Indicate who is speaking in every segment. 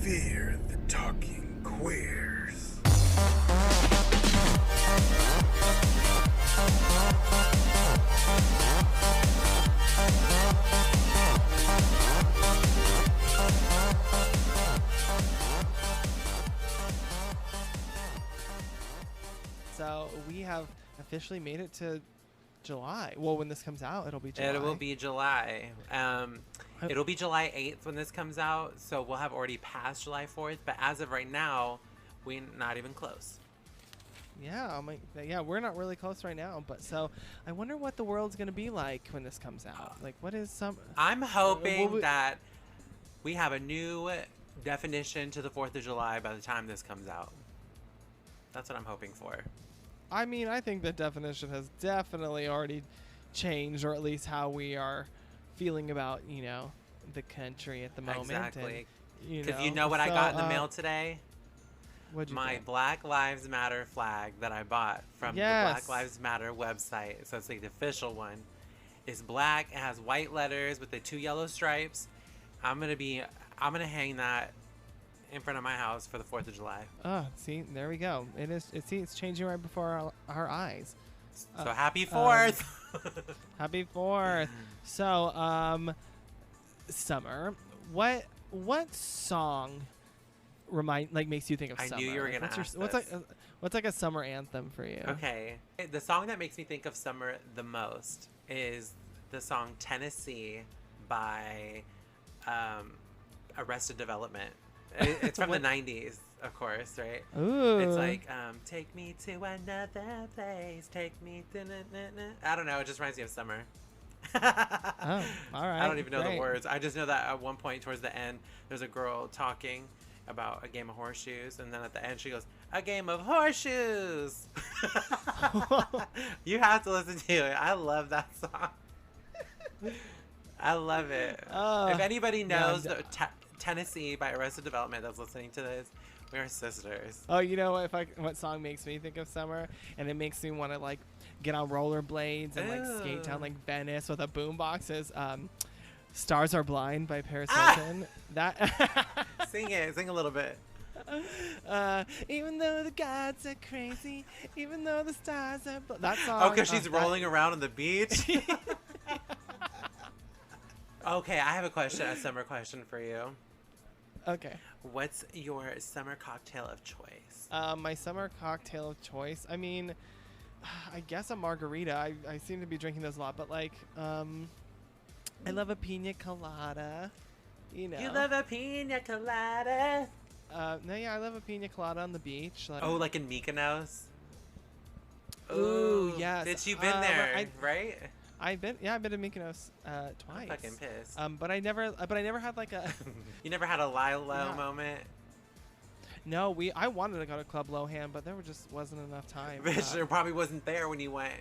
Speaker 1: Fear the talking queers.
Speaker 2: So we have officially made it to July. Well, when this comes out, it'll be July.
Speaker 3: It will be July. It'll be July 8th when this comes out, so we'll have already passed July 4th. But as of right now, we're not even close.
Speaker 2: Yeah, we're not really close right now. But so I wonder what the world's gonna be like when this comes out. Like, what is some?
Speaker 3: I'm hoping that we have a new definition to the 4th of July by the time this comes out. That's what I'm hoping for.
Speaker 2: I mean, I think the definition has definitely already changed, or at least how we are feeling about, the country at the moment.
Speaker 3: Exactly.
Speaker 2: And,
Speaker 3: Because you know what I got in the mail today?
Speaker 2: What'd you
Speaker 3: My
Speaker 2: get?
Speaker 3: Black Lives Matter flag that I bought from the Black Lives Matter website. So it's like the official one. It's black. It has white letters with the 2 yellow stripes. I'm gonna hang that in front of my house for the 4th of July.
Speaker 2: Oh, see, there we go. It's changing right before our eyes.
Speaker 3: So happy 4th.
Speaker 2: Happy 4th. So, Summer, what song makes you think of summer?
Speaker 3: I knew you were gonna ask this.
Speaker 2: What's like a summer anthem for you?
Speaker 3: Okay. The song that makes me think of summer the most is the song Tennessee by Arrested Development. It's from the 90s, of course, right?
Speaker 2: Ooh.
Speaker 3: It's like, take me to another place, take me to... I don't know, it just reminds me of summer.
Speaker 2: Oh, all right.
Speaker 3: I don't even know
Speaker 2: great.
Speaker 3: the words. I just know that at one point towards the end, there's a girl talking about a game of horseshoes, and then at the end she goes, a game of horseshoes! You have to listen to it. I love that song. I love it. If anybody knows Tennessee by Arrested Development that's listening to this, we are sisters.
Speaker 2: Oh, you know what song makes me think of summer, and it makes me want to get on rollerblades and skate down Venice with a boombox. Is "Stars Are Blind" by Paris Hilton. That
Speaker 3: sing a little bit.
Speaker 2: Even though the gods are crazy, even though the stars are that song.
Speaker 3: Oh, because she's rolling around on the beach. Okay, I have a summer question for you.
Speaker 2: Okay.
Speaker 3: What's your summer cocktail of choice?
Speaker 2: My summer cocktail of choice. I mean, I guess a margarita. I seem to be drinking those a lot, but I love a pina colada. You
Speaker 3: love a pina colada?
Speaker 2: No, yeah, I love a pina colada on the beach.
Speaker 3: Like in Mykonos?
Speaker 2: Ooh, yes.
Speaker 3: Bitch, you've been there, right?
Speaker 2: I've been to Mykonos twice.
Speaker 3: I'm fucking pissed.
Speaker 2: But I never had a.
Speaker 3: You never had a Lilo moment?
Speaker 2: No, I wanted to go to Club Lohan, but there just wasn't enough time.
Speaker 3: Bitch, there probably wasn't there when you went.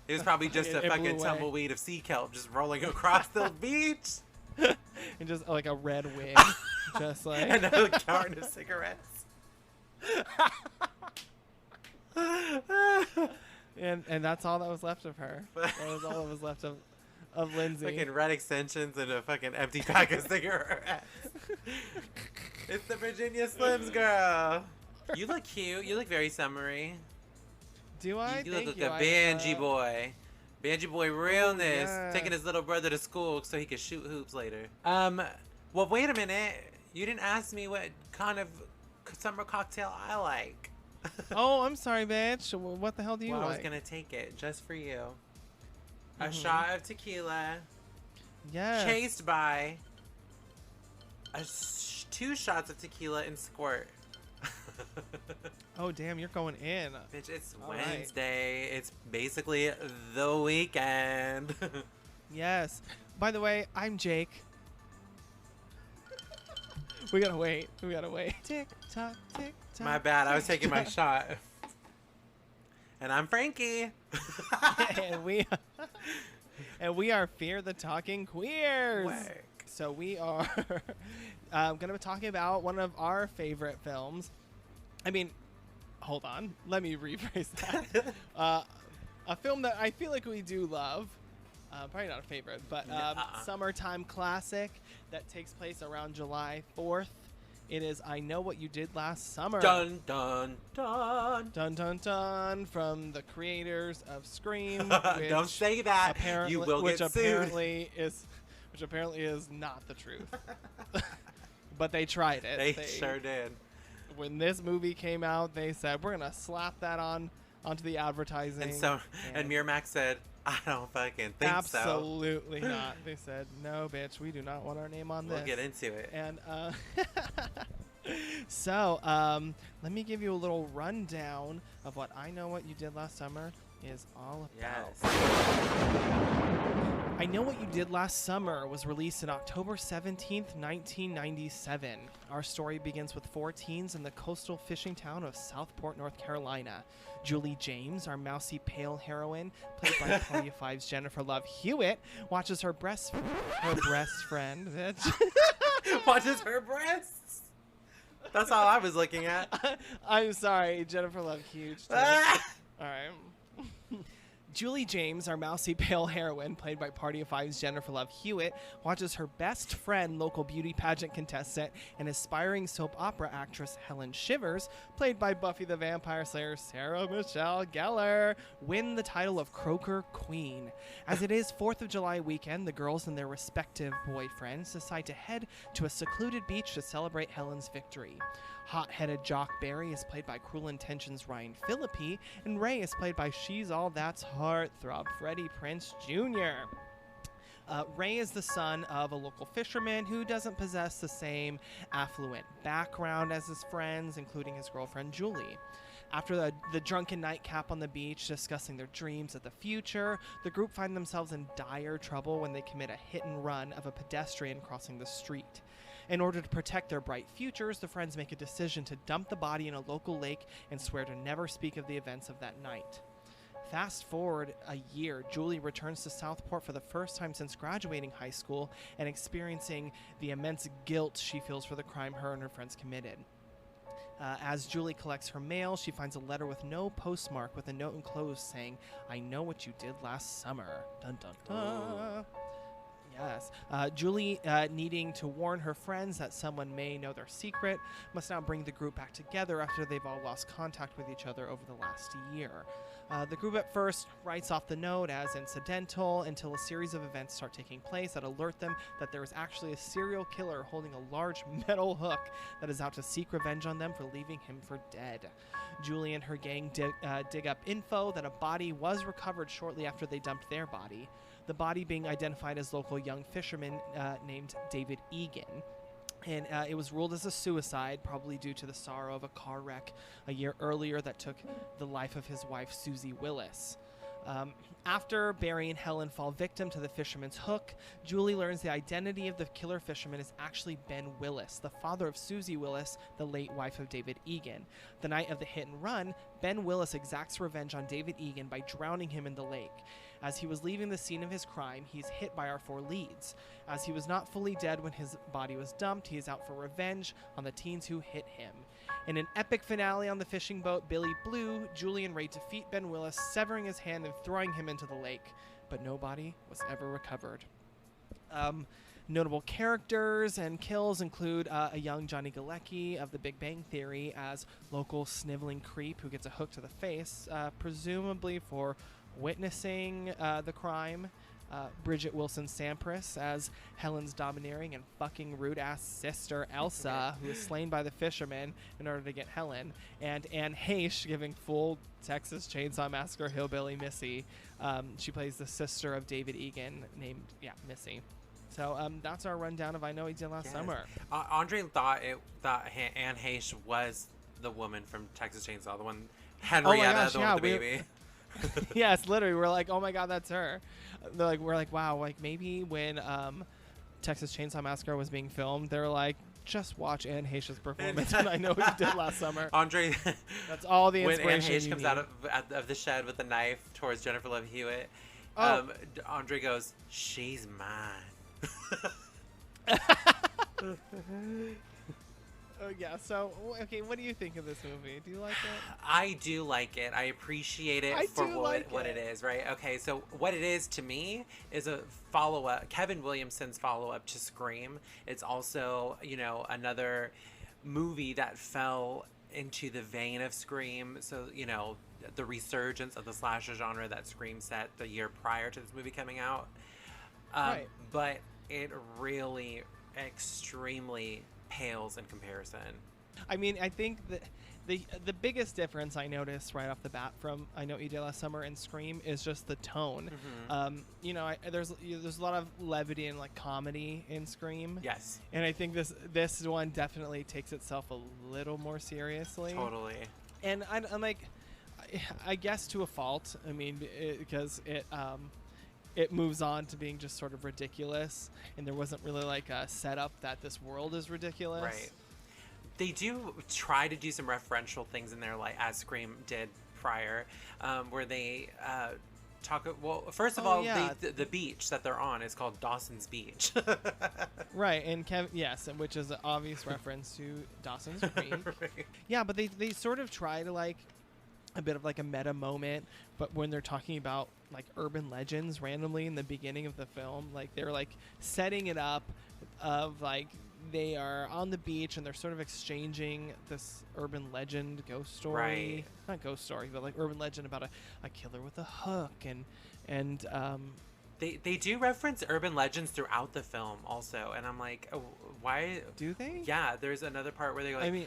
Speaker 3: It was probably just a fucking tumbleweed of sea kelp just rolling across the beach.
Speaker 2: And just like a red wig, just like
Speaker 3: another carton of cigarettes.
Speaker 2: And that's all that was left of her. That was all that was left of Lindsay.
Speaker 3: Fucking red extensions and a fucking empty pack of cigarettes. It's the Virginia Slims girl. You look cute. You look very summery.
Speaker 2: Do I?
Speaker 3: You look like a Banji boy. Banji boy realness.
Speaker 2: Yeah.
Speaker 3: Taking his little brother to school so he could shoot hoops later. Well, wait a minute. You didn't ask me what kind of summer cocktail I like.
Speaker 2: Oh, I'm sorry, bitch. What the hell do you like?
Speaker 3: I was going to take it just for you. A shot of tequila.
Speaker 2: Yes.
Speaker 3: Chased by 2 shots of tequila and squirt.
Speaker 2: Oh, damn, you're going in.
Speaker 3: Bitch, it's
Speaker 2: All
Speaker 3: Wednesday. Right. It's basically the weekend.
Speaker 2: Yes. By the way, I'm Jake. We gotta wait. Tick tock, tick tock.
Speaker 3: My bad. I was taking my shot. And I'm Frankie.
Speaker 2: and we are Fear the Talking Queers.
Speaker 3: Work.
Speaker 2: So we are gonna be talking about one of our favorite films. I mean, hold on. Let me rephrase that. A film that I feel like we do love. Probably not a favorite, but summertime classic that takes place around July 4th It is I Know What You Did Last Summer.
Speaker 3: Dun, dun, dun.
Speaker 2: Dun, dun, dun, from the creators of Scream.
Speaker 3: Don't say that. You will get sued.
Speaker 2: Which apparently is not the truth. But they tried it.
Speaker 3: They sure did.
Speaker 2: When this movie came out, they said, we're going to slap that onto the advertising.
Speaker 3: And Miramax said, I don't fucking think
Speaker 2: absolutely not. They said, no, bitch, we do not want our name on this.
Speaker 3: We'll get into it.
Speaker 2: And so let me give you a little rundown of what I Know What You Did Last Summer is all about.
Speaker 3: Yes.
Speaker 2: I Know What You Did Last Summer was released on October 17th, 1997. Our story begins with 4 teens in the coastal fishing town of Southport, North Carolina. Julie James, our mousy pale heroine, played by Party of Five's Jennifer Love Hewitt, watches her breast friend.
Speaker 3: Watches her breasts? That's all I was looking at.
Speaker 2: I'm sorry, Jennifer Love Hewitt. All right. Julie James, our mousy pale heroine, played by Party of Five's Jennifer Love Hewitt, watches her best friend, local beauty pageant contestant, and aspiring soap opera actress Helen Shivers, played by Buffy the Vampire Slayer Sarah Michelle Gellar, win the title of Croaker Queen. As it is 4th of July weekend, the girls and their respective boyfriends decide to head to a secluded beach to celebrate Helen's victory. Hot-headed Jock Berry is played by Cruel Intentions' Ryan Phillippe, and Ray is played by She's All That's heartthrob Freddie Prinze Jr. Ray is the son of a local fisherman who doesn't possess the same affluent background as his friends, including his girlfriend Julie. After the drunken nightcap on the beach discussing their dreams of the future, the group find themselves in dire trouble when they commit a hit and run of a pedestrian crossing the street. In order to protect their bright futures, the friends make a decision to dump the body in a local lake and swear to never speak of the events of that night. Fast forward a year, Julie returns to Southport for the first time since graduating high school and experiencing the immense guilt she feels for the crime her and her friends committed. As Julie collects her mail, she finds a letter with no postmark with a note enclosed saying, I know what you did last summer. Dun dun dun. Yes. Julie, needing to warn her friends that someone may know their secret, must now bring the group back together after they've all lost contact with each other over the last year. The group at first writes off the note as incidental until a series of events start taking place that alert them that there is actually a serial killer holding a large metal hook that is out to seek revenge on them for leaving him for dead. Julie and her gang dig up info that a body was recovered shortly after they dumped their body. The body being identified as local young fisherman named David Egan. And it was ruled as a suicide, probably due to the sorrow of a car wreck a year earlier that took the life of his wife, Susie Willis. After Barry and Helen fall victim to the fisherman's hook, Julie learns the identity of the killer fisherman is actually Ben Willis, the father of Susie Willis, the late wife of David Egan. The night of the hit and run, Ben Willis exacts revenge on David Egan by drowning him in the lake. As he was leaving the scene of his crime, he's hit by our 4 leads. As he was not fully dead when his body was dumped, he is out for revenge on the teens who hit him. In an epic finale on the fishing boat Billy Blue, Julie and Ray defeat Ben Willis, severing his hand and throwing him into the lake, but no body was ever recovered. Notable characters and kills include a young Johnny Galecki of The Big Bang Theory as local sniveling creep who gets a hook to the face, presumably for witnessing the crime. Bridget Wilson Sampras as Helen's domineering and fucking rude-ass sister Elsa, who is slain by the fisherman in order to get Helen. And Anne Heche giving full Texas Chainsaw Massacre hillbilly Missy. She plays the sister of David Egan named, Missy. So that's our rundown of I Know What You Did Last Summer.
Speaker 3: Andre thought Anne Heche was the woman from Texas Chainsaw, the one Henrietta, the one with the baby.
Speaker 2: Yes, literally, we're like, oh my god, that's her. We're like, wow, like maybe when Texas Chainsaw Massacre was being filmed, they were like, just watch Anne Heche's performance. And I Know What You Did Last Summer.
Speaker 3: Andre,
Speaker 2: that's all the inspiration.
Speaker 3: When Anne Heche comes out of the shed with a knife towards Jennifer Love Hewitt, Andre goes, "She's mine."
Speaker 2: Yeah, so, okay, what do you think of this movie? Do you like it?
Speaker 3: I do like it. I appreciate it for what it is, right? Okay, so what it is to me is a follow-up, Kevin Williamson's follow-up to Scream. It's also, another movie that fell into the vein of Scream. So, you know, the resurgence of the slasher genre that Scream set the year prior to this movie coming out.
Speaker 2: Right.
Speaker 3: But it really extremely pales in comparison.
Speaker 2: I mean, I think that the biggest difference I noticed right off the bat from I Know What You Did Last Summer and Scream is just the tone. You know, there's a lot of levity and like comedy in Scream.
Speaker 3: Yes.
Speaker 2: And I think this one definitely takes itself a little more seriously.
Speaker 3: Totally.
Speaker 2: And I'm like, I guess to a fault. I mean, because it moves on to being just sort of ridiculous, and there wasn't really like a setup that this world is ridiculous.
Speaker 3: Right. They do try to do some referential things in there, like as Scream did prior, where they talk. Well, first of all, the beach that they're on is called Dawson's Beach.
Speaker 2: Right, and yes, which is an obvious reference to Dawson's Creek.
Speaker 3: Right.
Speaker 2: Yeah, but they sort of try to like a bit of like a meta moment, but when they're talking about like urban legends randomly in the beginning of the film, like they're like setting it up of like they are on the beach and they're sort of exchanging this urban legend ghost story.
Speaker 3: Right.
Speaker 2: Not ghost story, but like urban legend about a killer with a hook and
Speaker 3: They do reference urban legends throughout the film also, and I'm like, oh, why
Speaker 2: do they?
Speaker 3: Yeah, there's another part where they go like,
Speaker 2: I mean,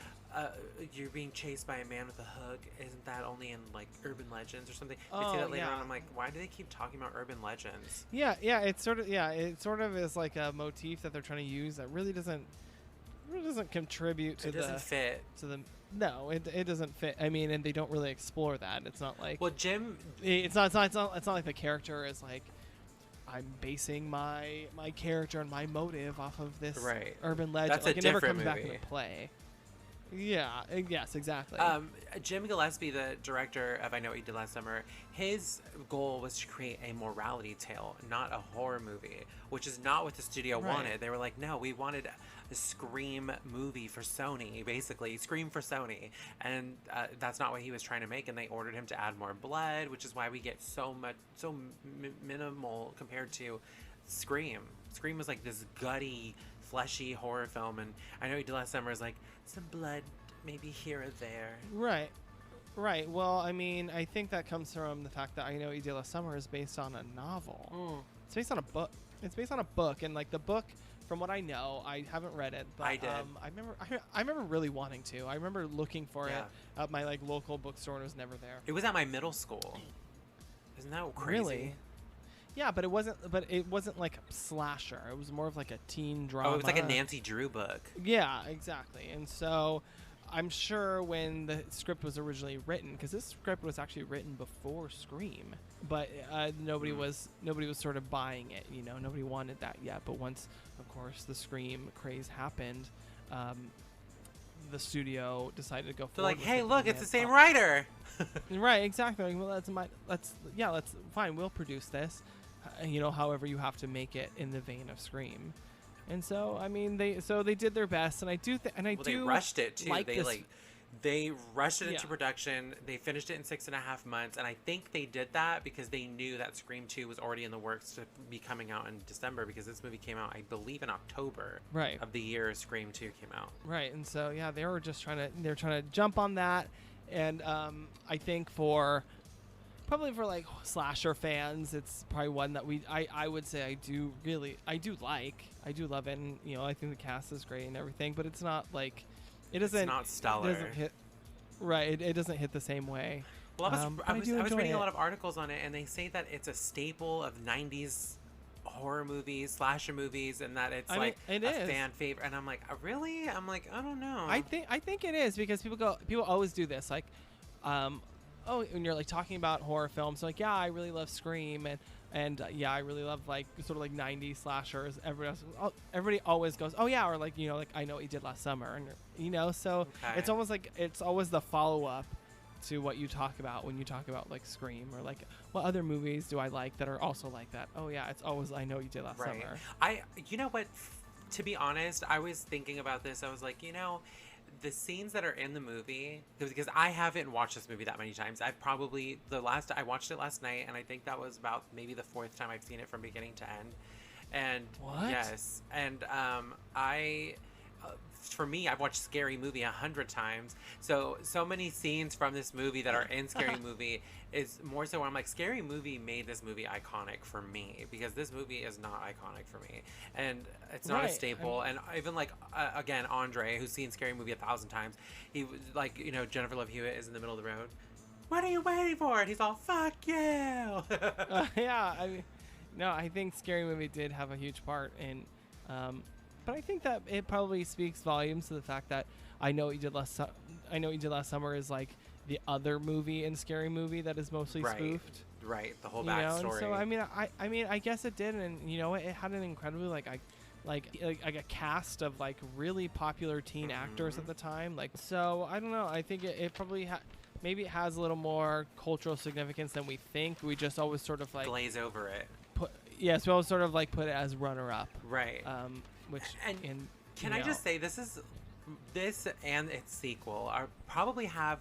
Speaker 3: you're being chased by a man with a hook. Isn't that only in like urban legends or something? They
Speaker 2: Oh,
Speaker 3: say that later
Speaker 2: yeah.
Speaker 3: on. I'm like, why do they keep talking about urban legends?
Speaker 2: yeah, it sort of is like a motif that they're trying to use that really doesn't contribute to
Speaker 3: It doesn't fit.
Speaker 2: to the no, it doesn't fit. I mean, and they don't really explore that. It's not like
Speaker 3: Well, Jim,
Speaker 2: it's not like the character is like, I'm basing my character and my motive off of this
Speaker 3: Right.
Speaker 2: urban legend.
Speaker 3: That's a
Speaker 2: like, it never
Speaker 3: different
Speaker 2: comes back
Speaker 3: movie.
Speaker 2: into play. Yeah. Yes. Exactly.
Speaker 3: Jim Gillespie, the director of I Know What You Did Last Summer, his goal was to create a morality tale, not a horror movie, which is not what the studio
Speaker 2: Right.
Speaker 3: wanted. They were like, no, we wanted a Scream movie for Sony, basically. Scream for Sony. And that's not what he was trying to make, and they ordered him to add more blood, which is why we get so minimal compared to Scream. Scream was like this gutty, fleshy horror film, and I Know What You Did Last Summer is like some blood maybe here or there.
Speaker 2: Right. Well, I mean, I think that comes from the fact that I Know What You Did Last Summer is based on a novel. It's based on a book. It's based on a book, and like the book, from what I know, I haven't read it, but
Speaker 3: I did.
Speaker 2: I remember really wanting to. I remember looking for
Speaker 3: Yeah.
Speaker 2: it at my like local bookstore, and it was never there.
Speaker 3: It was at my middle school. Isn't that crazy?
Speaker 2: Really? Yeah, but it wasn't like a slasher. It was more of like a teen drama.
Speaker 3: Oh, it was like a Nancy Drew book.
Speaker 2: Yeah, exactly. And so I'm sure when the script was originally written, because this script was actually written before Scream, but nobody was sort of buying it. You know, nobody wanted that yet. But once, of course, the Scream craze happened, the studio decided to go
Speaker 3: They're
Speaker 2: forward.
Speaker 3: like, hey,
Speaker 2: with it,
Speaker 3: look,
Speaker 2: and
Speaker 3: it's the
Speaker 2: they
Speaker 3: same
Speaker 2: thought-
Speaker 3: writer.
Speaker 2: Right, exactly. Well, let's fine. We'll produce this. You know, however you have to make it in the vein of Scream. And so, I mean, they did their best, and I do
Speaker 3: They rushed it too.
Speaker 2: like this.
Speaker 3: They rushed it into
Speaker 2: Yeah.
Speaker 3: production. They finished it in 6.5 months, and I think they did that because they knew that Scream 2 was already in the works to be coming out in December, because this movie came out, I believe, in October
Speaker 2: Right.
Speaker 3: of the year Scream 2 came out.
Speaker 2: Right, and so yeah, they're trying to jump on that, and I think probably for like slasher fans, it's probably one that I would say I do love it, and you know, I think the cast is great and everything, but it's not like it's
Speaker 3: not stellar.
Speaker 2: It doesn't hit, right, it doesn't hit the same way.
Speaker 3: Well, I was reading
Speaker 2: it.
Speaker 3: a lot of articles on it, and they say that it's a staple of 90s horror movies, slasher movies, and that it's
Speaker 2: it
Speaker 3: a
Speaker 2: is.
Speaker 3: fan favorite. And I'm like, really? I'm like, I don't know.
Speaker 2: I think it is, because people always do this, like, when you're like talking about horror films, like, yeah, I really love Scream, and yeah, I really love like sort of like 90s slashers. Everybody always goes, oh yeah, or like, you know, like I Know What You Did Last Summer, and you know, so
Speaker 3: Okay.
Speaker 2: it's almost like it's always the follow up to what you talk about when you talk about like Scream, or like what other movies do I like that are also like that. Oh yeah, it's always I Know What You Did Last
Speaker 3: Right.
Speaker 2: Summer.
Speaker 3: You know what? To be honest, I was thinking about this. I was like, you know, the scenes that are in the movie, because I haven't watched this movie that many times. I watched it last night, and I think that was about maybe the 4th time I've seen it from beginning to end. And
Speaker 2: What?
Speaker 3: yes, and I for me, I've watched Scary Movie 100 times. So many scenes from this movie that are in Scary Movie is more so where I'm like, Scary Movie made this movie iconic for me, because this movie is not iconic for me. And it's not a staple. And even like, again, Andre, who's seen Scary Movie 1,000 times, he was like, you know, Jennifer Love Hewitt is in the middle of the road. What are you waiting for? And he's all, fuck you.
Speaker 2: Yeah, I mean, no, I think Scary Movie did have a huge part in, but I think that it probably speaks volumes to the fact that I Know What You Did Last Summer is like the other movie in Scary Movie that is mostly spoofed.
Speaker 3: Right, the whole
Speaker 2: backstory.
Speaker 3: backstory.
Speaker 2: So I mean, I guess it did, and you know, it had an incredibly like a cast of like really popular teen actors at the time. Like, so I don't know. I think it probably maybe it has a little more cultural significance than we think. We just always sort of like
Speaker 3: glaze over it.
Speaker 2: Yes, we always sort of like put it as runner up.
Speaker 3: Right.
Speaker 2: Which
Speaker 3: and can I just say this and its sequel are probably have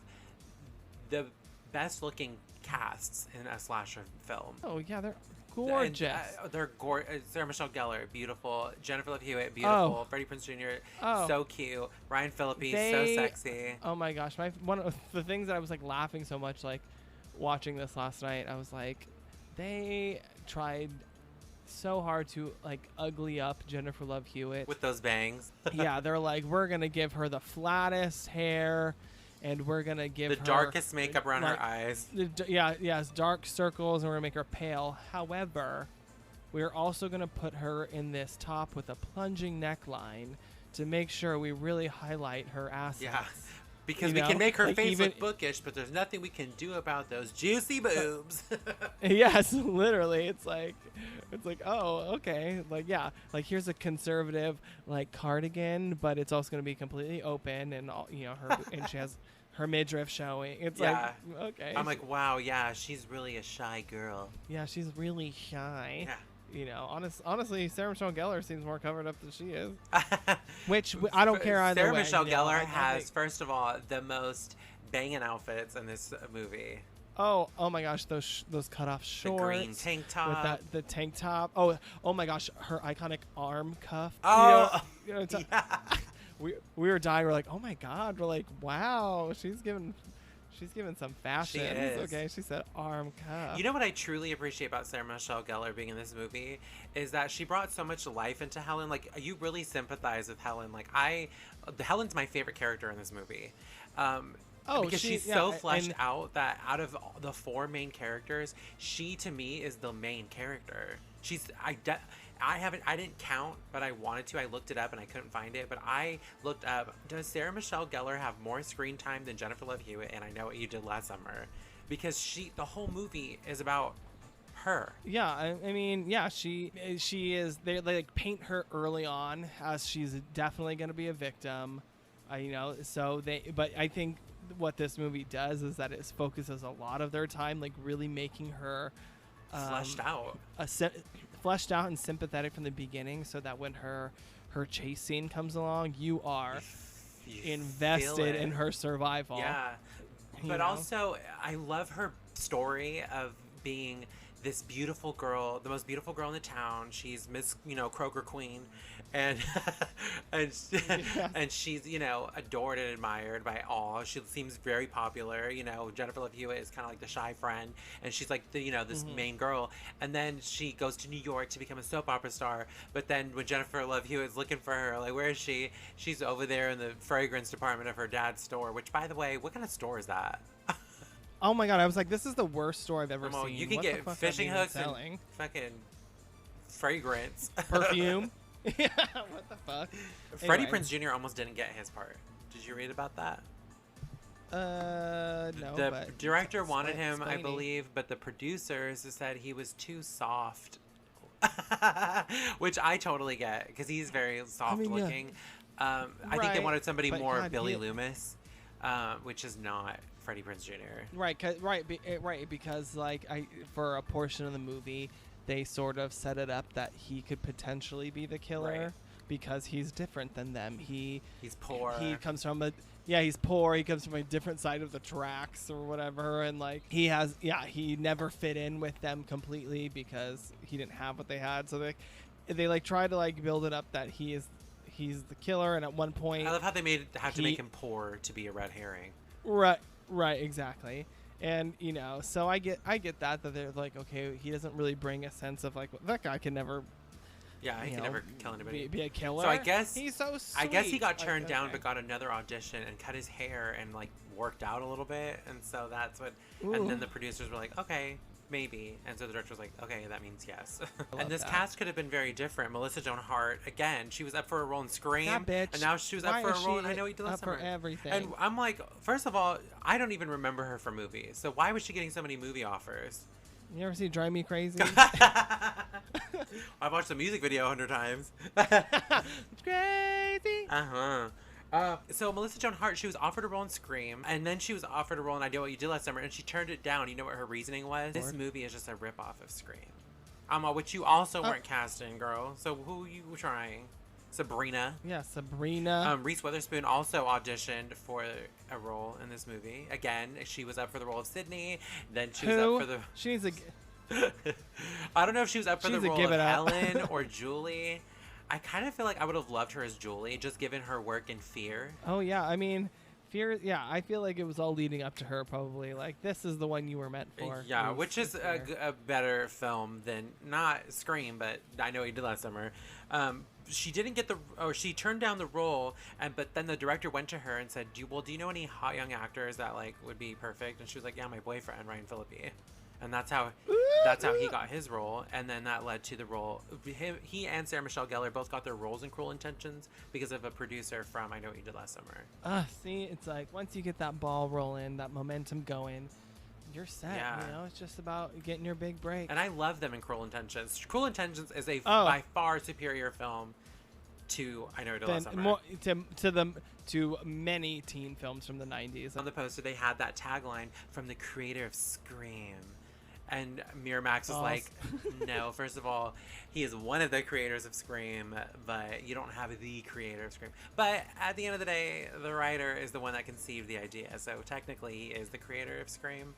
Speaker 3: the best looking casts in a slasher film.
Speaker 2: Oh yeah, they're gorgeous.
Speaker 3: They're gorgeous. Sarah Michelle Gellar, beautiful. Jennifer Love Hewitt, beautiful.
Speaker 2: Oh.
Speaker 3: Freddie Prinze Jr., so cute. Ryan Phillippe, so sexy.
Speaker 2: Oh my gosh, one of the things that I was like laughing so much like watching this last night, I was like, they tried so hard to like ugly up Jennifer Love Hewitt
Speaker 3: with those bangs.
Speaker 2: Yeah, they're like, we're gonna give her the flattest hair, and we're gonna give her
Speaker 3: the darkest makeup around her eyes.
Speaker 2: Dark circles, and we're gonna make her pale. However, we're also gonna put her in this top with a plunging neckline to make sure we really highlight her assets.
Speaker 3: Yeah. Because we can make her face look bookish, but there's nothing we can do about those juicy boobs.
Speaker 2: Yes, literally. It's like, oh, okay. Like, yeah, like here's a conservative like cardigan, but it's also going to be completely open, and all, you know, her and she has her midriff showing. It's like, okay.
Speaker 3: I'm like, wow, yeah, she's really a shy girl.
Speaker 2: Yeah, she's really shy.
Speaker 3: Yeah.
Speaker 2: You know, honestly, Sarah Michelle Gellar seems more covered up than she is. Which I don't care either
Speaker 3: Sarah
Speaker 2: way.
Speaker 3: Michelle Gellar has, first of all, the most banging outfits in this movie.
Speaker 2: Oh my gosh, those cut off shorts.
Speaker 3: The green tank top.
Speaker 2: With the tank top. Oh my gosh, her iconic arm cuff.
Speaker 3: Oh,
Speaker 2: yeah. We were dying. We're like, oh my god. We're like, wow, she's given some fashion.
Speaker 3: She is.
Speaker 2: Okay, she said arm cuff.
Speaker 3: You know what I truly appreciate about Sarah Michelle Gellar being in this movie is that she brought so much life into Helen. Like, you really sympathize with Helen. Like, Helen's my favorite character in this movie. Because she's so fleshed out that out of the four main characters, she to me is the main character. I didn't count, but I wanted to. I looked it up and I couldn't find it, but I looked up, does Sarah Michelle Gellar have more screen time than Jennifer Love Hewitt? And I Know What You Did Last Summer, because the whole movie is about her. Yeah,
Speaker 2: I mean, yeah, she is. They like paint her early on as she's definitely going to be a victim, you know. But I think what this movie does is that it focuses a lot of their time like really making her
Speaker 3: fleshed out.
Speaker 2: Fleshed out and sympathetic from the beginning, so that when her chase scene comes along, you are invested in her survival.
Speaker 3: Yeah. But also, I love her story of being this beautiful girl, the most beautiful girl in the town. She's Miss, Kroger Queen, and and she's, adored and admired by all. She seems very popular. Jennifer Love Hewitt is kind of like the shy friend, and she's like the, this main girl. And then she goes to New York to become a soap opera star. But then when Jennifer Love Hewitt is looking for her, like, where is she? She's over there in the fragrance department of her dad's store. Which, by the way, what kind of store is that?
Speaker 2: Oh my god, I was like, this is the worst store I've ever seen.
Speaker 3: You can get fishing hooks and fucking fragrance.
Speaker 2: Perfume. Yeah, what the fuck?
Speaker 3: Freddie Prinze Jr. almost didn't get his part. Did you read about that?
Speaker 2: No.
Speaker 3: The director wanted him, I believe, but the producers said he was too soft. Which I totally get, because he's very soft looking. I think they wanted somebody more Billy Loomis, which is not Freddie Prinze Jr.
Speaker 2: Right, because like for a portion of the movie, they sort of set it up that he could potentially be the killer because he's different than them. He's
Speaker 3: poor.
Speaker 2: He's poor. He comes from a different side of the tracks or whatever, and like he never fit in with them completely because he didn't have what they had. So they like try to like build it up that he's he's the killer, and at one point
Speaker 3: I love how they have to make him poor to be a red herring.
Speaker 2: Right, exactly. And so I get that they're like, okay, he doesn't really bring a sense of like that guy can never.
Speaker 3: Yeah, he can never kill anybody.
Speaker 2: Be a killer.
Speaker 3: So I guess
Speaker 2: he's so sweet.
Speaker 3: I guess he got turned down, but got another audition and cut his hair and like worked out a little bit, and so that's what.
Speaker 2: Ooh.
Speaker 3: And then the producers were like, okay, maybe, and so the director was like, okay, that means yes. And this
Speaker 2: that.
Speaker 3: cast could have been very different. Melissa Joan Hart, again, she was up for a role in Scream,
Speaker 2: that bitch.
Speaker 3: and now she was up for a role in I Know What You Did Last Summer.
Speaker 2: For everything.
Speaker 3: And I'm like, first of all, I don't even remember her from movies, so why was she getting so many movie offers?
Speaker 2: You ever see Drive Me Crazy?
Speaker 3: I've watched the music video 100 times.
Speaker 2: It's crazy.
Speaker 3: So Melissa Joan Hart, she was offered a role in Scream, and then she was offered a role in I Know What You Did Last Summer, and she turned it down. You know what her reasoning was? This movie is just a ripoff of Scream. Which you also weren't cast in, girl. So who you trying? Sabrina.
Speaker 2: Yeah, Sabrina.
Speaker 3: Reese Witherspoon also auditioned for a role in this movie. Again, she was up for the role of Sydney. Then she was up for the...
Speaker 2: She needs to...
Speaker 3: I don't know if she was up for the role of
Speaker 2: it up.
Speaker 3: Ellen or Julie. I kind of feel like I would have loved her as Julie, just given her work in Fear.
Speaker 2: Oh, yeah. I mean, Fear... Yeah, I feel like it was all leading up to her, probably. Like, this is the one you were meant for.
Speaker 3: Yeah, which is a better film than... Not Scream, but I Know What You Did Last Summer. She didn't get she turned down the role, but then the director went to her and said, do you know any hot young actors that like would be perfect? And she was like, yeah, my boyfriend, Ryan Phillippe. And that's how he got his role, and then that led to the role. He and Sarah Michelle Gellar both got their roles in Cruel Intentions because of a producer from I Know What You Did Last Summer.
Speaker 2: See, it's like once you get that ball rolling, that momentum going, you're set.
Speaker 3: Yeah.
Speaker 2: It's just about getting your big break.
Speaker 3: And I love them in Cruel Intentions. Cruel Intentions is by far superior film to I Know What You Did Last Summer.
Speaker 2: More, to many teen films from the 90s.
Speaker 3: On the poster, they had that tagline from the creator of Scream. And Miramax was like, no, first of all, he is one of the creators of Scream, but you don't have the creator of Scream. But at the end of the day, the writer is the one that conceived the idea. So technically, he is the creator of Scream.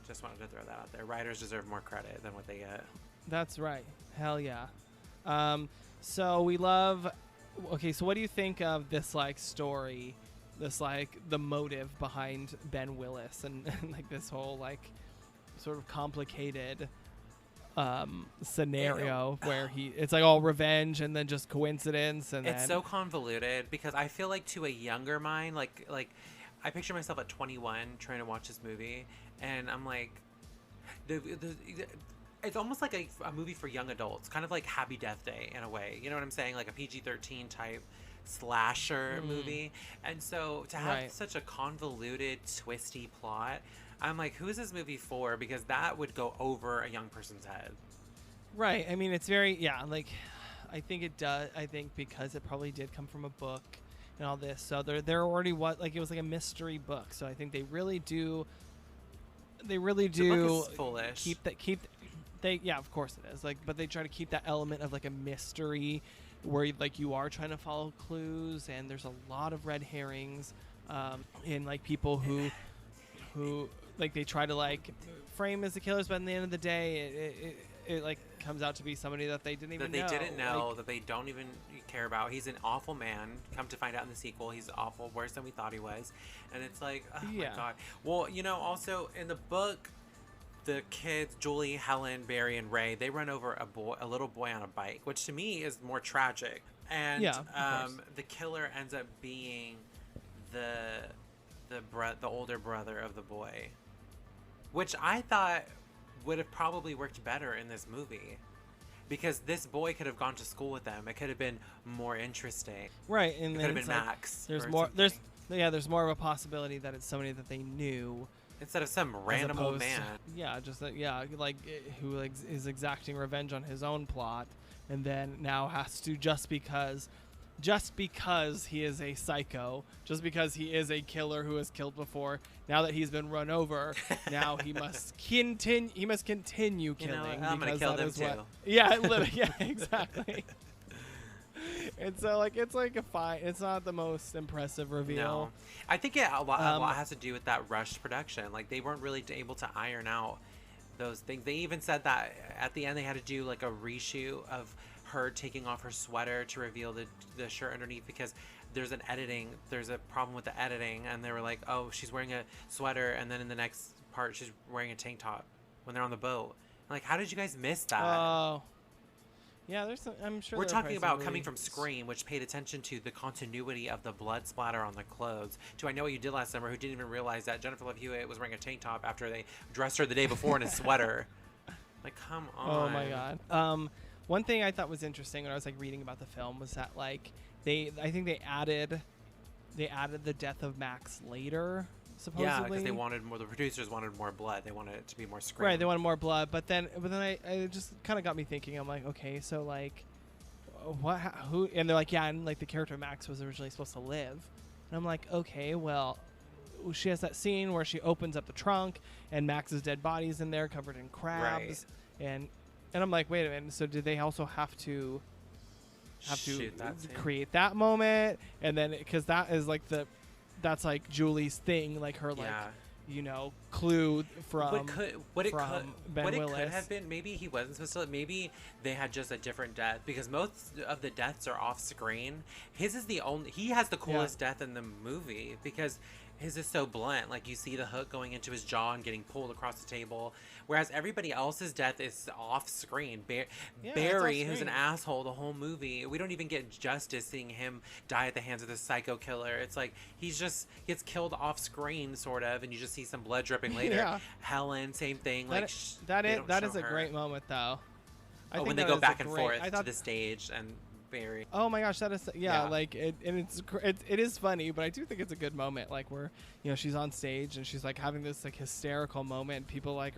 Speaker 3: Just wanted to throw that out there. Writers deserve more credit than what they get.
Speaker 2: That's right. Hell yeah. So we love... Okay, so what do you think of this, like, story? This, like, the motive behind Ben Willis and like, this whole, like... sort of complicated scenario where it's like all revenge and then just coincidence, and
Speaker 3: it's so convoluted because I feel like to a younger mind, like I picture myself at 21 trying to watch this movie, and I'm like, it's almost like a movie for young adults, kind of like Happy Death Day in a way. You know what I'm saying? Like a PG-13 type slasher movie. And so to have such a convoluted, twisty plot, I'm like, who is this movie for? Because that would go over a young person's head. Right.
Speaker 2: I mean, it's very, like, I think it does. I think because it probably did come from a book and all this. So there already it was like a mystery book. So I think they really do. The book
Speaker 3: is foolish.
Speaker 2: Yeah, of course it is. Like, but they try to keep that element of like a mystery where like you are trying to follow clues, and there's a lot of red herrings in like people who like they try to like frame as the killers, but at the end of the day it like comes out to be somebody that they didn't even know.
Speaker 3: That they don't even care about. He's an awful man. Come to find out in the sequel, he's awful, worse than we thought he was. And it's like, oh my god. Well, also in the book, the kids, Julie, Helen, Barry, and Ray, they run over a little boy on a bike, which to me is more tragic. And the killer ends up being the older brother of the boy, which I thought would have probably worked better in this movie, because this boy could have gone to school with them. It could have been more interesting.
Speaker 2: Right, and
Speaker 3: it could have been Max.
Speaker 2: There's more. Something. There's more of a possibility that it's somebody that they knew
Speaker 3: instead of some random old man. Who is exacting revenge on his own plot, and then now has to just because he is a psycho, just because he is a killer who has killed before, now that he's been run over, now he must continue killing. I'm gonna kill them too.
Speaker 2: Yeah, exactly. And so, like, it's like it's not the most impressive reveal.
Speaker 3: No. I think a lot has to do with that rushed production. Like, they weren't really able to iron out those things. They even said that at the end they had to do like a reshoot of her taking off her sweater to reveal the shirt underneath, because there's a problem with the editing, and they were like, oh, she's wearing a sweater, and then in the next part she's wearing a tank top when they're on the boat. Like, how did you guys miss that?
Speaker 2: Oh. Yeah, there's some, I'm sure
Speaker 3: We're talking about
Speaker 2: really
Speaker 3: coming from Scream, which paid attention to the continuity of the blood splatter on the clothes, to I Know What You Did Last Summer, who didn't even realize that Jennifer Love Hewitt was wearing a tank top after they dressed her the day before in a sweater. Like, come on.
Speaker 2: Oh my god. One thing I thought was interesting when I was like reading about the film was that like I think they added the death of Max later, supposedly.
Speaker 3: Yeah, because they wanted more. The producers wanted more blood. They wanted it to be more Scream.
Speaker 2: Right, they wanted more blood, but then I just kind of got me thinking. I'm like, okay, so like, who? And they're like, yeah, and like the character Max was originally supposed to live, and I'm like, okay, well, she has that scene where she opens up the trunk and Max's dead body's in there covered in crabs, and I'm like, wait a minute, so did they also have to create that moment? And then because that is like that's like Julie's thing, like her like clue from
Speaker 3: what it
Speaker 2: Ben Willis.
Speaker 3: could have been, maybe he wasn't supposed to, maybe they had just a different death, because most of the deaths are off screen. His is he has the coolest death in the movie, because his is so blunt. Like, you see the hook going into his jaw and getting pulled across the table, whereas everybody else's death is off screen. Barry, who's an asshole the whole movie, we don't even get justice seeing him die at the hands of this psycho killer. It's like he's just gets killed off screen, sort of, and you just see some blood dripping later. Helen, same thing. That
Speaker 2: is a great moment, though.
Speaker 3: When they go back and forth to the stage and Barry.
Speaker 2: Oh my gosh, that is like it, and it is funny, but I do think it's a good moment, like where she's on stage and she's like having this like hysterical moment, and people like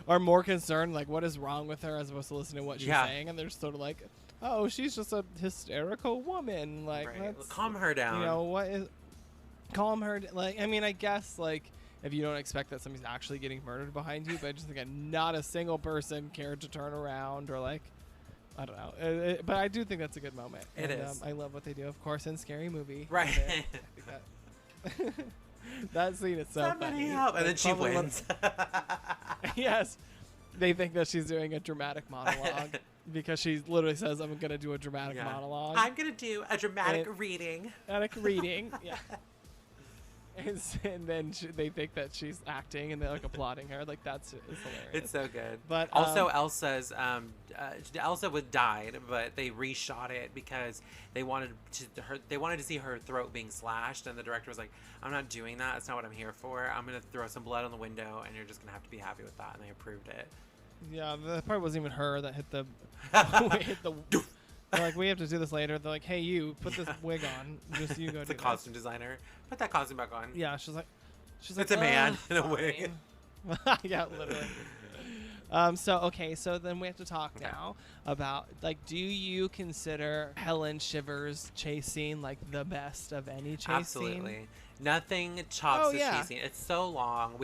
Speaker 2: are more concerned like what is wrong with her as opposed to listening to what she's saying, and they're sort of like, oh, she's just a hysterical woman, like let's
Speaker 3: calm her down.
Speaker 2: What is calm her, like, I mean, I guess like if you don't expect that somebody's actually getting murdered behind you, but I just think not a single person cared to turn around or like, I don't know, but I do think that's a good moment.
Speaker 3: It is.
Speaker 2: I love what they do, of course, in Scary Movie.
Speaker 3: Right.
Speaker 2: That scene is so
Speaker 3: Somebody
Speaker 2: funny.
Speaker 3: help. And then she wins.
Speaker 2: Yes. They think that she's doing a dramatic monologue because she literally says, I'm going to do a dramatic monologue.
Speaker 3: I'm going to do a dramatic reading.
Speaker 2: Dramatic reading, yeah. And then they think that she's acting, and they're like applauding her. Like it's hilarious.
Speaker 3: It's so good.
Speaker 2: But
Speaker 3: also, Elsa's Elsa died, but they reshot it because they wanted to see her throat being slashed, and the director was like, "I'm not doing that. That's not what I'm here for. I'm gonna throw some blood on the window, and you're just gonna have to be happy with that." And they approved it.
Speaker 2: Yeah, that part wasn't even her that hit the hit the. They're like, we have to do this later. They're like, hey, you put this wig on. Just you go.
Speaker 3: The costume designer, put that costume back on.
Speaker 2: Yeah, she's like,
Speaker 3: it's a man in a wig.
Speaker 2: Yeah, literally. So then we have to talk now about, like, do you consider Helen Shivers' chase scene like the best of any chase scene?
Speaker 3: Absolutely. Nothing tops the chase scene. It's so long.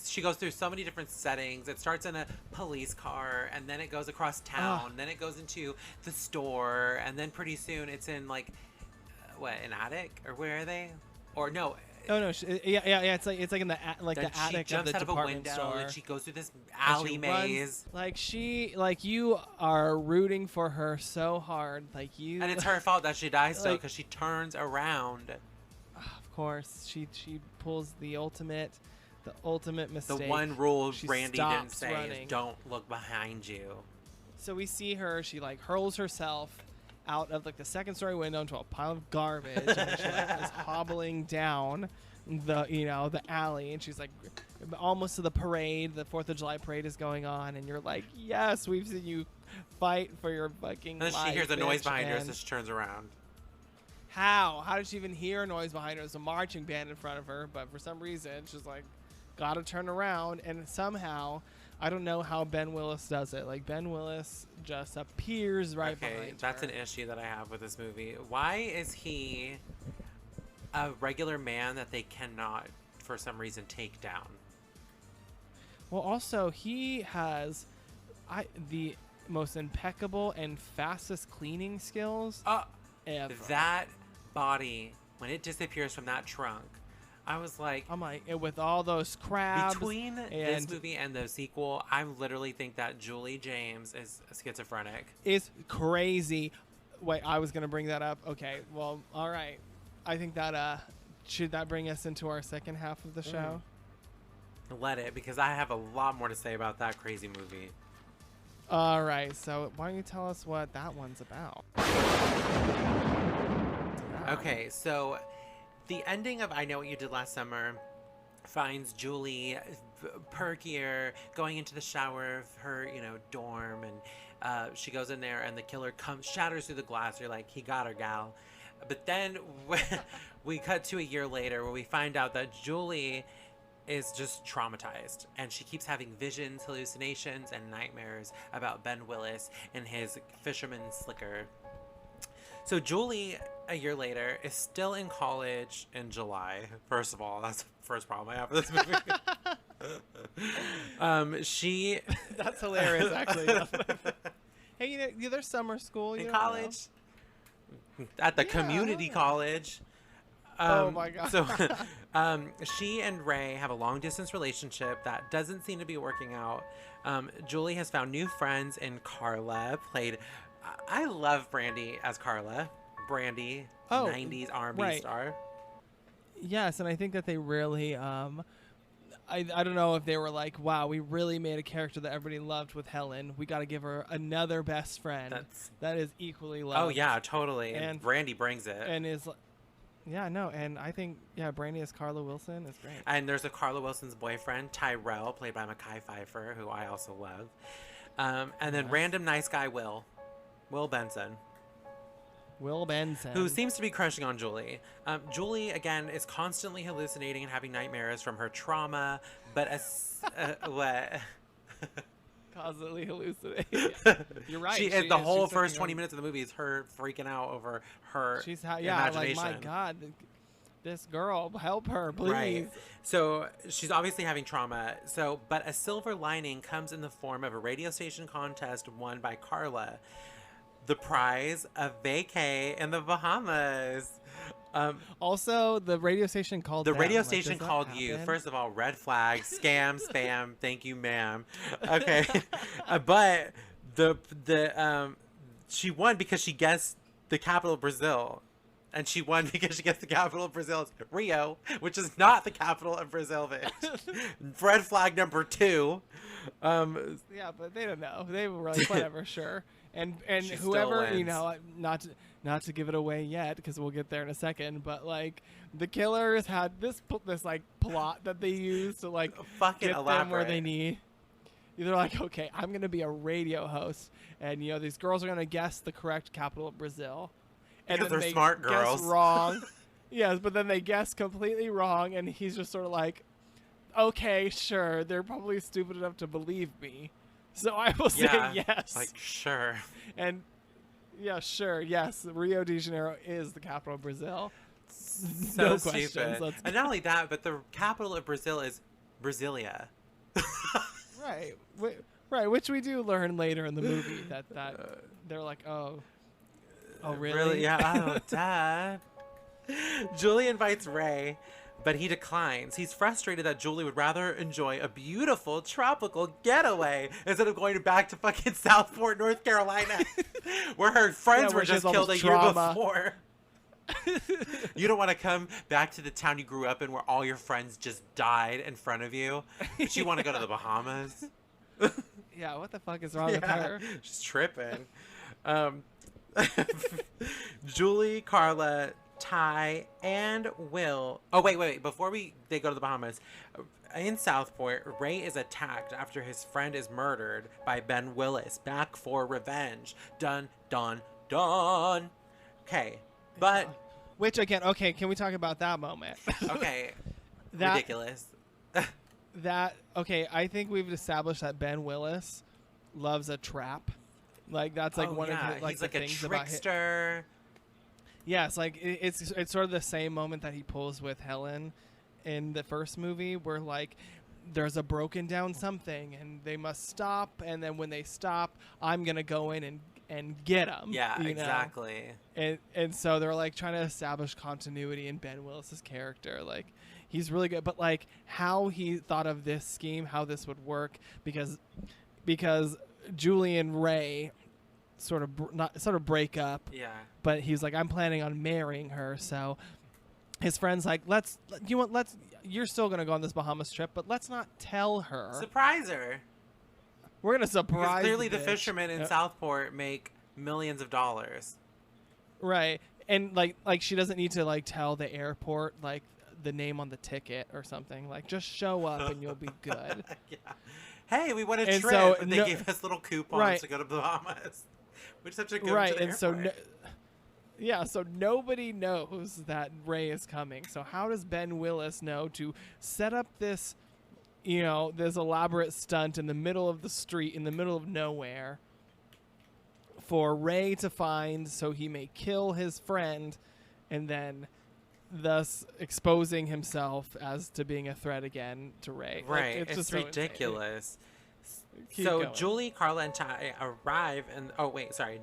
Speaker 3: She goes through so many different settings. It starts in a police car, and then it goes across town, then it goes into the store, and then pretty soon it's in like an attic, or where are they? Or no.
Speaker 2: Oh no! It's like in the the attic of the department store. She jumps out of a window,
Speaker 3: and she goes through this alley maze.
Speaker 2: You are rooting for her so hard, and
Speaker 3: it's her fault that she dies, though, because she turns around.
Speaker 2: Of course, she pulls the ultimate mistake.
Speaker 3: The one rule Randy didn't say
Speaker 2: running.
Speaker 3: is don't look behind you.
Speaker 2: So we see her. She like hurls herself out of like the second story window into a pile of garbage, and she like is hobbling down the alley, and she's like almost to the parade. The 4th of July parade is going on, and you're like, yes, we've seen you fight for your fucking life.
Speaker 3: And then she hears a noise behind her, so she turns around.
Speaker 2: How did she even hear a noise behind her? There's a marching band in front of her, but for some reason she's like, gotta turn around, and somehow, I don't know how Ben Willis does it. Like, Ben Willis just appears right behind her.
Speaker 3: That's an issue that I have with this movie. Why is he a regular man that they cannot, for some reason, take down?
Speaker 2: Well, also, he has the most impeccable and fastest cleaning skills ever.
Speaker 3: That body, when it disappears from that trunk, I was like,
Speaker 2: I'm like, with all those crabs.
Speaker 3: between this movie and the sequel, I literally think that Julie James is schizophrenic.
Speaker 2: Is crazy. Wait, I was gonna bring that up. Okay, well, all right. I think that should that bring us into our second half of the show?
Speaker 3: Let it, because I have a lot more to say about that crazy movie.
Speaker 2: All right, so why don't you tell us what that one's about?
Speaker 3: Okay, so the ending of I Know What You Did Last Summer finds Julie perkier, going into the shower of her, dorm, and she goes in there, and the killer shatters through the glass. You're like, he got her, gal. But then we cut to a year later where we find out that Julie is just traumatized, and she keeps having visions, hallucinations, and nightmares about Ben Willis and his fisherman slicker. So Julie, a year later, is still in college in July. First of all, that's the first problem I have with this movie.
Speaker 2: That's hilarious, actually. Hey, there's summer school
Speaker 3: in college, at the community college.
Speaker 2: Oh my god.
Speaker 3: So she and Ray have a long distance relationship that doesn't seem to be working out. Julie has found new friends in Carla, played. I love Brandy as Carla. Brandy, 90s R&B star.
Speaker 2: Yes, and I think that they really, I don't know if they were like, wow, we really made a character that everybody loved with Helen. We got to give her another best friend that is equally loved.
Speaker 3: Oh, yeah, totally. And Brandy brings it.
Speaker 2: And is, and I think, Brandy as Carla Wilson is great.
Speaker 3: And there's a Carla Wilson's boyfriend, Tyrell, played by Mekhi Phifer, who I also love. And then random nice guy Will Benson. Who seems to be crushing on Julie. Julie, again, is constantly hallucinating and having nightmares from her trauma, but what?
Speaker 2: Constantly hallucinating. You're right.
Speaker 3: She is the whole first 20 minutes of the movie is her freaking out over her imagination.
Speaker 2: Like, my God, this girl, help her, please.
Speaker 3: Right. So she's obviously having trauma. But a silver lining comes in the form of a radio station contest won by Carla. The prize, a vacay in the Bahamas.
Speaker 2: Also, the radio station called
Speaker 3: you. First of all, red flag, scam, spam. Thank you, ma'am. Okay, but she won because she guessed the capital of Brazil, and she won because she guessed the capital of Brazil is Rio, which is not the capital of Brazil, bitch. Red flag number 2.
Speaker 2: Yeah, but they don't know. They were like, whatever, sure. And
Speaker 3: she
Speaker 2: whoever, not to give it away yet, because we'll get there in a second, but like the killers had this like plot that they used to like
Speaker 3: fucking
Speaker 2: get
Speaker 3: elaborate.
Speaker 2: Them where they need. They're like, okay, I'm gonna be a radio host, and these girls are gonna guess the correct capital of Brazil, and
Speaker 3: because
Speaker 2: then
Speaker 3: they're
Speaker 2: they
Speaker 3: smart girls.
Speaker 2: Guess wrong. Yes, but then they guess completely wrong, and he's just sort of like, okay, sure, they're probably stupid enough to believe me. So I will say yes.
Speaker 3: Like, sure.
Speaker 2: And, sure, yes, Rio de Janeiro is the capital of Brazil.
Speaker 3: So
Speaker 2: no
Speaker 3: stupid.
Speaker 2: questions.
Speaker 3: And not only that, but the capital of Brazil is Brasilia.
Speaker 2: Right, which we do learn later in the movie that they're like, oh, really?
Speaker 3: Yeah, duh. Julie invites Ray, but he declines. He's frustrated that Julie would rather enjoy a beautiful tropical getaway instead of going back to fucking Southport, North Carolina, where her friends were just killed a year before. You don't want to come back to the town you grew up in where all your friends just died in front of you, but you want to go to the Bahamas.
Speaker 2: Yeah, what the fuck is wrong with her?
Speaker 3: She's tripping. Julie, Carla, Ty, and Will. Oh, wait. Before they go to the Bahamas, in Southport, Ray is attacked after his friend is murdered by Ben Willis. Back for revenge. Dun, dun, dun. Okay, but...
Speaker 2: Which, again, okay, can we talk about that moment?
Speaker 3: Okay. Ridiculous.
Speaker 2: I think we've established that Ben Willis loves a trap. Like, that's like one of his, like,
Speaker 3: he's like
Speaker 2: the
Speaker 3: a
Speaker 2: things
Speaker 3: trickster.
Speaker 2: About yes, like it's sort of the same moment that he pulls with Helen in the first movie, where like there's a broken down something and they must stop, and then when they stop, I'm gonna go in and get them.
Speaker 3: Yeah, exactly.
Speaker 2: And so they're like trying to establish continuity in Ben Willis's character. Like he's really good. But like how he thought of this scheme, how this would work, because Julie and Ray sort of break up.
Speaker 3: Yeah.
Speaker 2: But he's like, I'm planning on marrying her. So his friend's like, you're still gonna go on this Bahamas trip, but let's not tell her.
Speaker 3: Surprise her.
Speaker 2: We're gonna surprise.
Speaker 3: Because clearly, the
Speaker 2: bitch.
Speaker 3: fishermen in Southport make millions of dollars.
Speaker 2: Right, and like she doesn't need to like tell the airport like the name on the ticket or something. Like just show up and you'll be good.
Speaker 3: Yeah. Hey, we won a
Speaker 2: And
Speaker 3: trip,
Speaker 2: so
Speaker 3: and they gave us little coupons to go to the Bahamas, which is such a good
Speaker 2: right,
Speaker 3: to the
Speaker 2: and so.
Speaker 3: airport.
Speaker 2: So nobody knows that Ray is coming. So how does Ben Willis know to set up this, this elaborate stunt in the middle of the street, in the middle of nowhere, for Ray to find so he may kill his friend, and then thus exposing himself as to being a threat again to Ray.
Speaker 3: Right,
Speaker 2: Like,
Speaker 3: it's
Speaker 2: just
Speaker 3: just ridiculous.
Speaker 2: Keep
Speaker 3: So
Speaker 2: going.
Speaker 3: Julie, Carla, and Ty arrive, and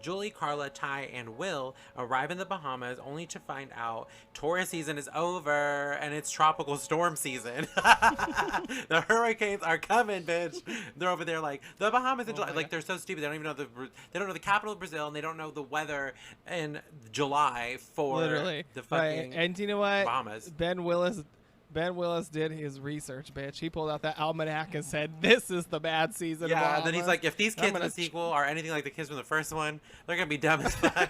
Speaker 3: Julie, Carla, Ty, and Will arrive in the Bahamas, only to find out tourist season is over and it's tropical storm season. The hurricanes are coming, bitch. They're over there like the Bahamas in July. Like they're so stupid. They don't even know the capital of Brazil, and they don't know the weather in July for
Speaker 2: Literally
Speaker 3: the fucking
Speaker 2: right. And you know what?
Speaker 3: Bahamas.
Speaker 2: Ben Willis did his research, bitch. He pulled out that almanac and said, "This is the bad season."
Speaker 3: Yeah,
Speaker 2: of
Speaker 3: then he's like, if these kids in the sequel are anything like the kids from the first one, they're gonna be dumb as fuck.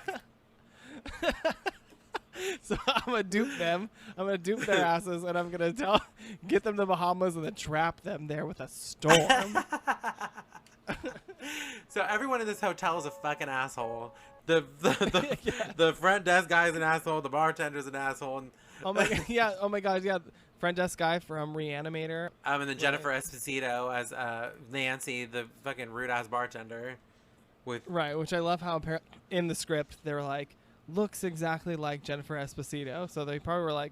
Speaker 2: So I'm gonna dupe them. I'm gonna dupe their asses, and I'm gonna get them to Bahamas and then trap them there with a storm.
Speaker 3: So everyone in this hotel is a fucking asshole. The front desk guy is an asshole. The bartender's an asshole. And
Speaker 2: Oh my god, yeah. Front desk guy from Reanimator.
Speaker 3: and then Jennifer Esposito as Nancy, the fucking rude ass bartender.
Speaker 2: Right, which I love how in the script they were like, looks exactly like Jennifer Esposito. So they probably were like,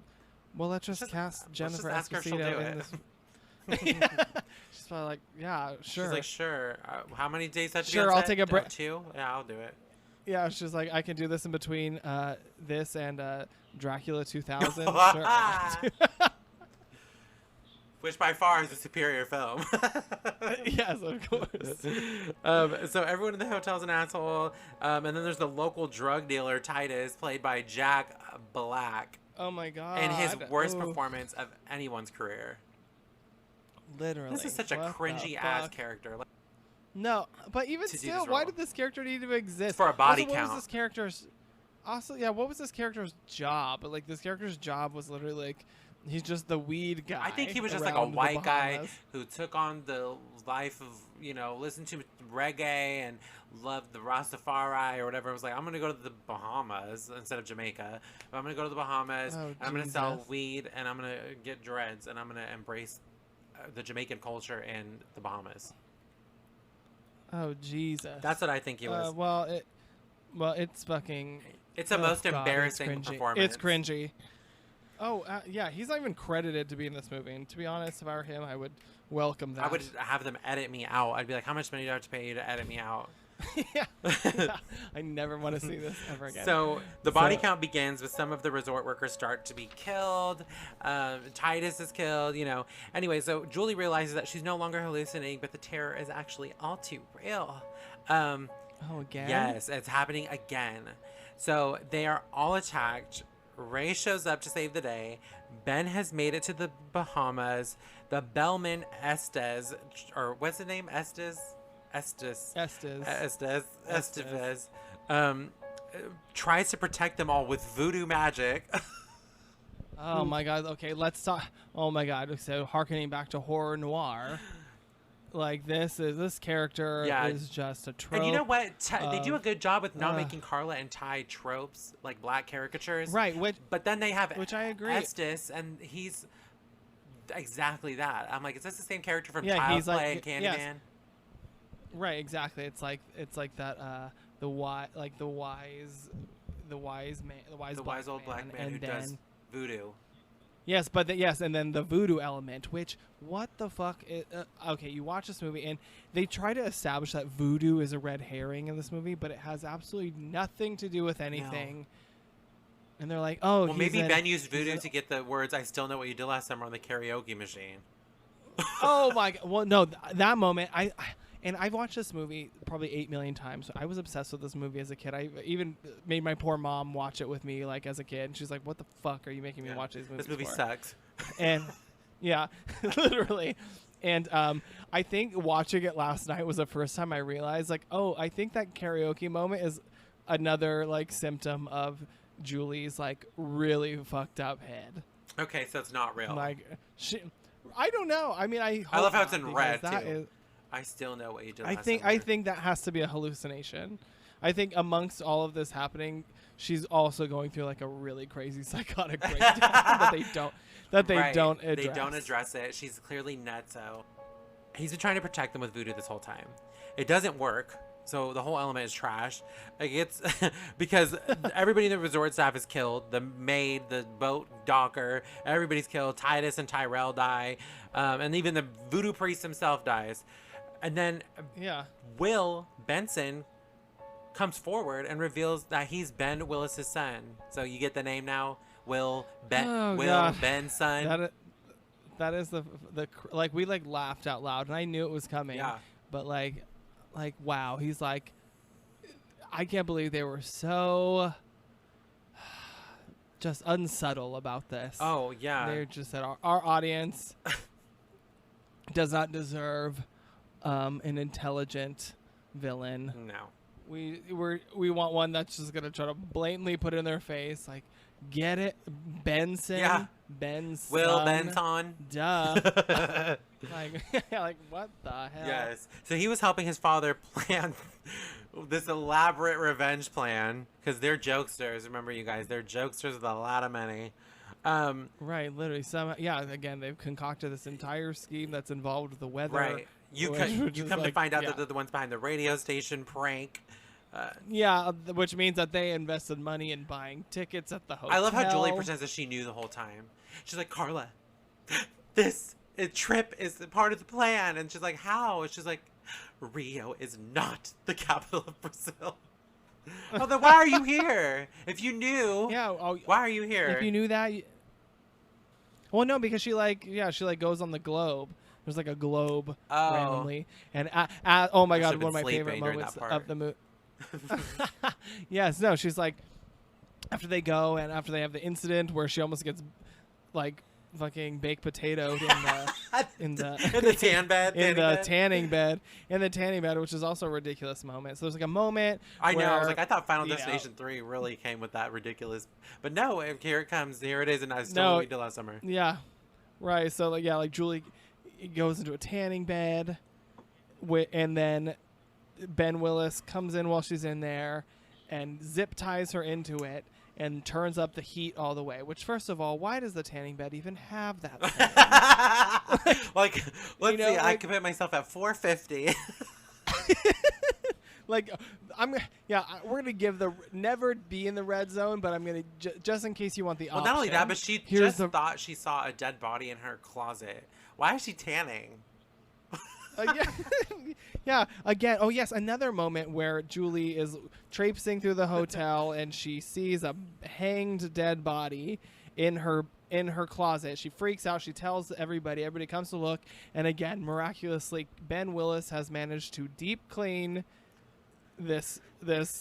Speaker 2: well, let's just cast Jennifer Esposito in this. Yeah. She's probably like, yeah, sure.
Speaker 3: She's like, sure. How many days have to
Speaker 2: Sure,
Speaker 3: be on
Speaker 2: I'll
Speaker 3: set?
Speaker 2: take a break.
Speaker 3: 2? Yeah, I'll do it.
Speaker 2: Yeah, she's like, I can do this in between this and Dracula 2000. Sure.
Speaker 3: Which by far is a superior film.
Speaker 2: Yes, of course.
Speaker 3: So everyone in the hotel's an asshole. And then there's the local drug dealer, Titus, played by Jack Black.
Speaker 2: Oh my god.
Speaker 3: And his worst performance of anyone's career.
Speaker 2: Literally.
Speaker 3: This is such a cringy ass character. Like,
Speaker 2: no, but even still, why did this character need to exist?
Speaker 3: For a body
Speaker 2: count.
Speaker 3: count.
Speaker 2: What was this character's... Also, yeah, what was this character's job? Like, this character's job was literally like, he's just the weed guy.
Speaker 3: I think he was just like a white guy who took on the life of, listened to reggae and loved the Rastafari or whatever. It was like, I'm going to go to the Bahamas instead of Jamaica. But I'm going to go to the Bahamas, and I'm going to sell weed, and I'm going to get dreads, and I'm going to embrace the Jamaican culture in the Bahamas.
Speaker 2: Oh, Jesus.
Speaker 3: That's what I think he was.
Speaker 2: It's fucking...
Speaker 3: It's the most embarrassing performance.
Speaker 2: It's cringy. Oh, yeah, he's not even credited to be in this movie. And to be honest, if I were him, I would welcome that.
Speaker 3: I would have them edit me out. I'd be like, how much money do I have to pay you to edit me out?
Speaker 2: Yeah. I never want to see this ever again.
Speaker 3: So the body count begins with some of the resort workers start to be killed. Titus is killed, Anyway, so Julie realizes that she's no longer hallucinating, but the terror is actually all too real.
Speaker 2: Oh, again?
Speaker 3: Yes, it's happening again. So they are all attacked. Ray shows up to save the day. Ben has made it to the Bahamas. The bellman Estevez, or what's the name? Estevez, tries to protect them all with voodoo magic.
Speaker 2: Oh my god, okay, let's talk. Oh my god, so harkening back to horror noir. Like, this character is just a trope.
Speaker 3: And you know what? They do a good job with not making Carla and Ty tropes, like black caricatures.
Speaker 2: Right,
Speaker 3: but then they have
Speaker 2: which I agree.
Speaker 3: Estes, and he's exactly that. I'm like, is this the same character from Child's Play and Candyman?
Speaker 2: Yes. Right, exactly. It's like that the wise old
Speaker 3: black man who does voodoo.
Speaker 2: Yes, but and then the voodoo element, which, what the fuck? Okay, you watch this movie, and they try to establish that voodoo is a red herring in this movie, but it has absolutely nothing to do with anything. And they're like, oh,
Speaker 3: well, maybe Ben used voodoo to get the words "I still know what you did last summer" on the karaoke machine.
Speaker 2: Oh my god! Well, no, that moment, I've watched this movie probably 8 million times. I was obsessed with this movie as a kid. I even made my poor mom watch it with me, like as a kid. And she's like, "What the fuck are you making me watch these movies?"
Speaker 3: This movie
Speaker 2: for?
Speaker 3: sucks.
Speaker 2: And yeah, literally. And I think watching it last night was the first time I realized, like, oh, I think that karaoke moment is another like symptom of Julie's like really fucked up head.
Speaker 3: Okay, so it's not real.
Speaker 2: Like I don't know. I mean, I
Speaker 3: love how it's in red
Speaker 2: that
Speaker 3: too. I still know what you did.
Speaker 2: I think that has to be a hallucination. I think amongst all of this happening, she's also going through like a really crazy psychotic breakdown that they don't address.
Speaker 3: They don't address it. She's clearly nutso. He's been trying to protect them with voodoo this whole time. It doesn't work. So the whole element is trash. It's because everybody in the resort staff is killed. The maid, the boat docker, everybody's killed. Titus and Tyrell die. And even the voodoo priest himself dies. And then Will Benson comes forward and reveals that he's Ben Willis's son. So you get the name now, Will Benson.
Speaker 2: That is the like we like laughed out loud, and I knew it was coming.
Speaker 3: Yeah.
Speaker 2: But like wow, he's like, I can't believe they were so just unsubtle about this.
Speaker 3: Oh yeah.
Speaker 2: They're just that our audience does not deserve an intelligent villain.
Speaker 3: No.
Speaker 2: We want one that's just gonna try to blatantly put it in their face, like, get it, Benson,
Speaker 3: Will Benson,
Speaker 2: duh. like what the hell?
Speaker 3: Yes. So he was helping his father plan this elaborate revenge plan because they're jokesters. Remember, you guys, they're jokesters with a lot of money.
Speaker 2: Right, literally. Again, they've concocted this entire scheme that's involved with the weather.
Speaker 3: Right. You come to find out that they're the ones behind the radio station prank.
Speaker 2: Which means that they invested money in buying tickets at the hotel.
Speaker 3: I love how Julie pretends that she knew the whole time. She's like, Carla, this trip is part of the plan. And she's like, how? And she's like, Rio is not the capital of Brazil. Oh, then why are you here? If you knew, why are you here?
Speaker 2: If you knew that, well, no, because she goes on the globe. There's like a globe randomly, and oh my god, one of my favorite moments of the movie. Yes, no, she's like, after they go and after they have the incident where she almost gets like fucking baked potatoed in the
Speaker 3: tan bed,
Speaker 2: tanning bed, which is also a ridiculous moment. So there's like a moment.
Speaker 3: I know. I was like, I thought Final Destination 3 really came with that ridiculous, but no, here it comes. Here it is, and I still know what we did last summer. Yeah, right. So like Julie goes into a tanning bed, and then Ben Willis comes in while she's in there and zip ties her into it and turns up the heat all the way. Which, first of all, why does the tanning bed even have that? Like, let's see. I commit myself at 450.
Speaker 2: Like, we're gonna give never be in the red zone, but I'm gonna just in case you want the option.
Speaker 3: Well, not only that, but she thought she saw a dead body in her closet. Why is she tanning?
Speaker 2: Yeah. Again. Oh yes, another moment where Julie is traipsing through the hotel and she sees a hanged dead body in her closet. She freaks out. She tells everybody. Everybody comes to look, and again, miraculously, Ben Willis has managed to deep clean this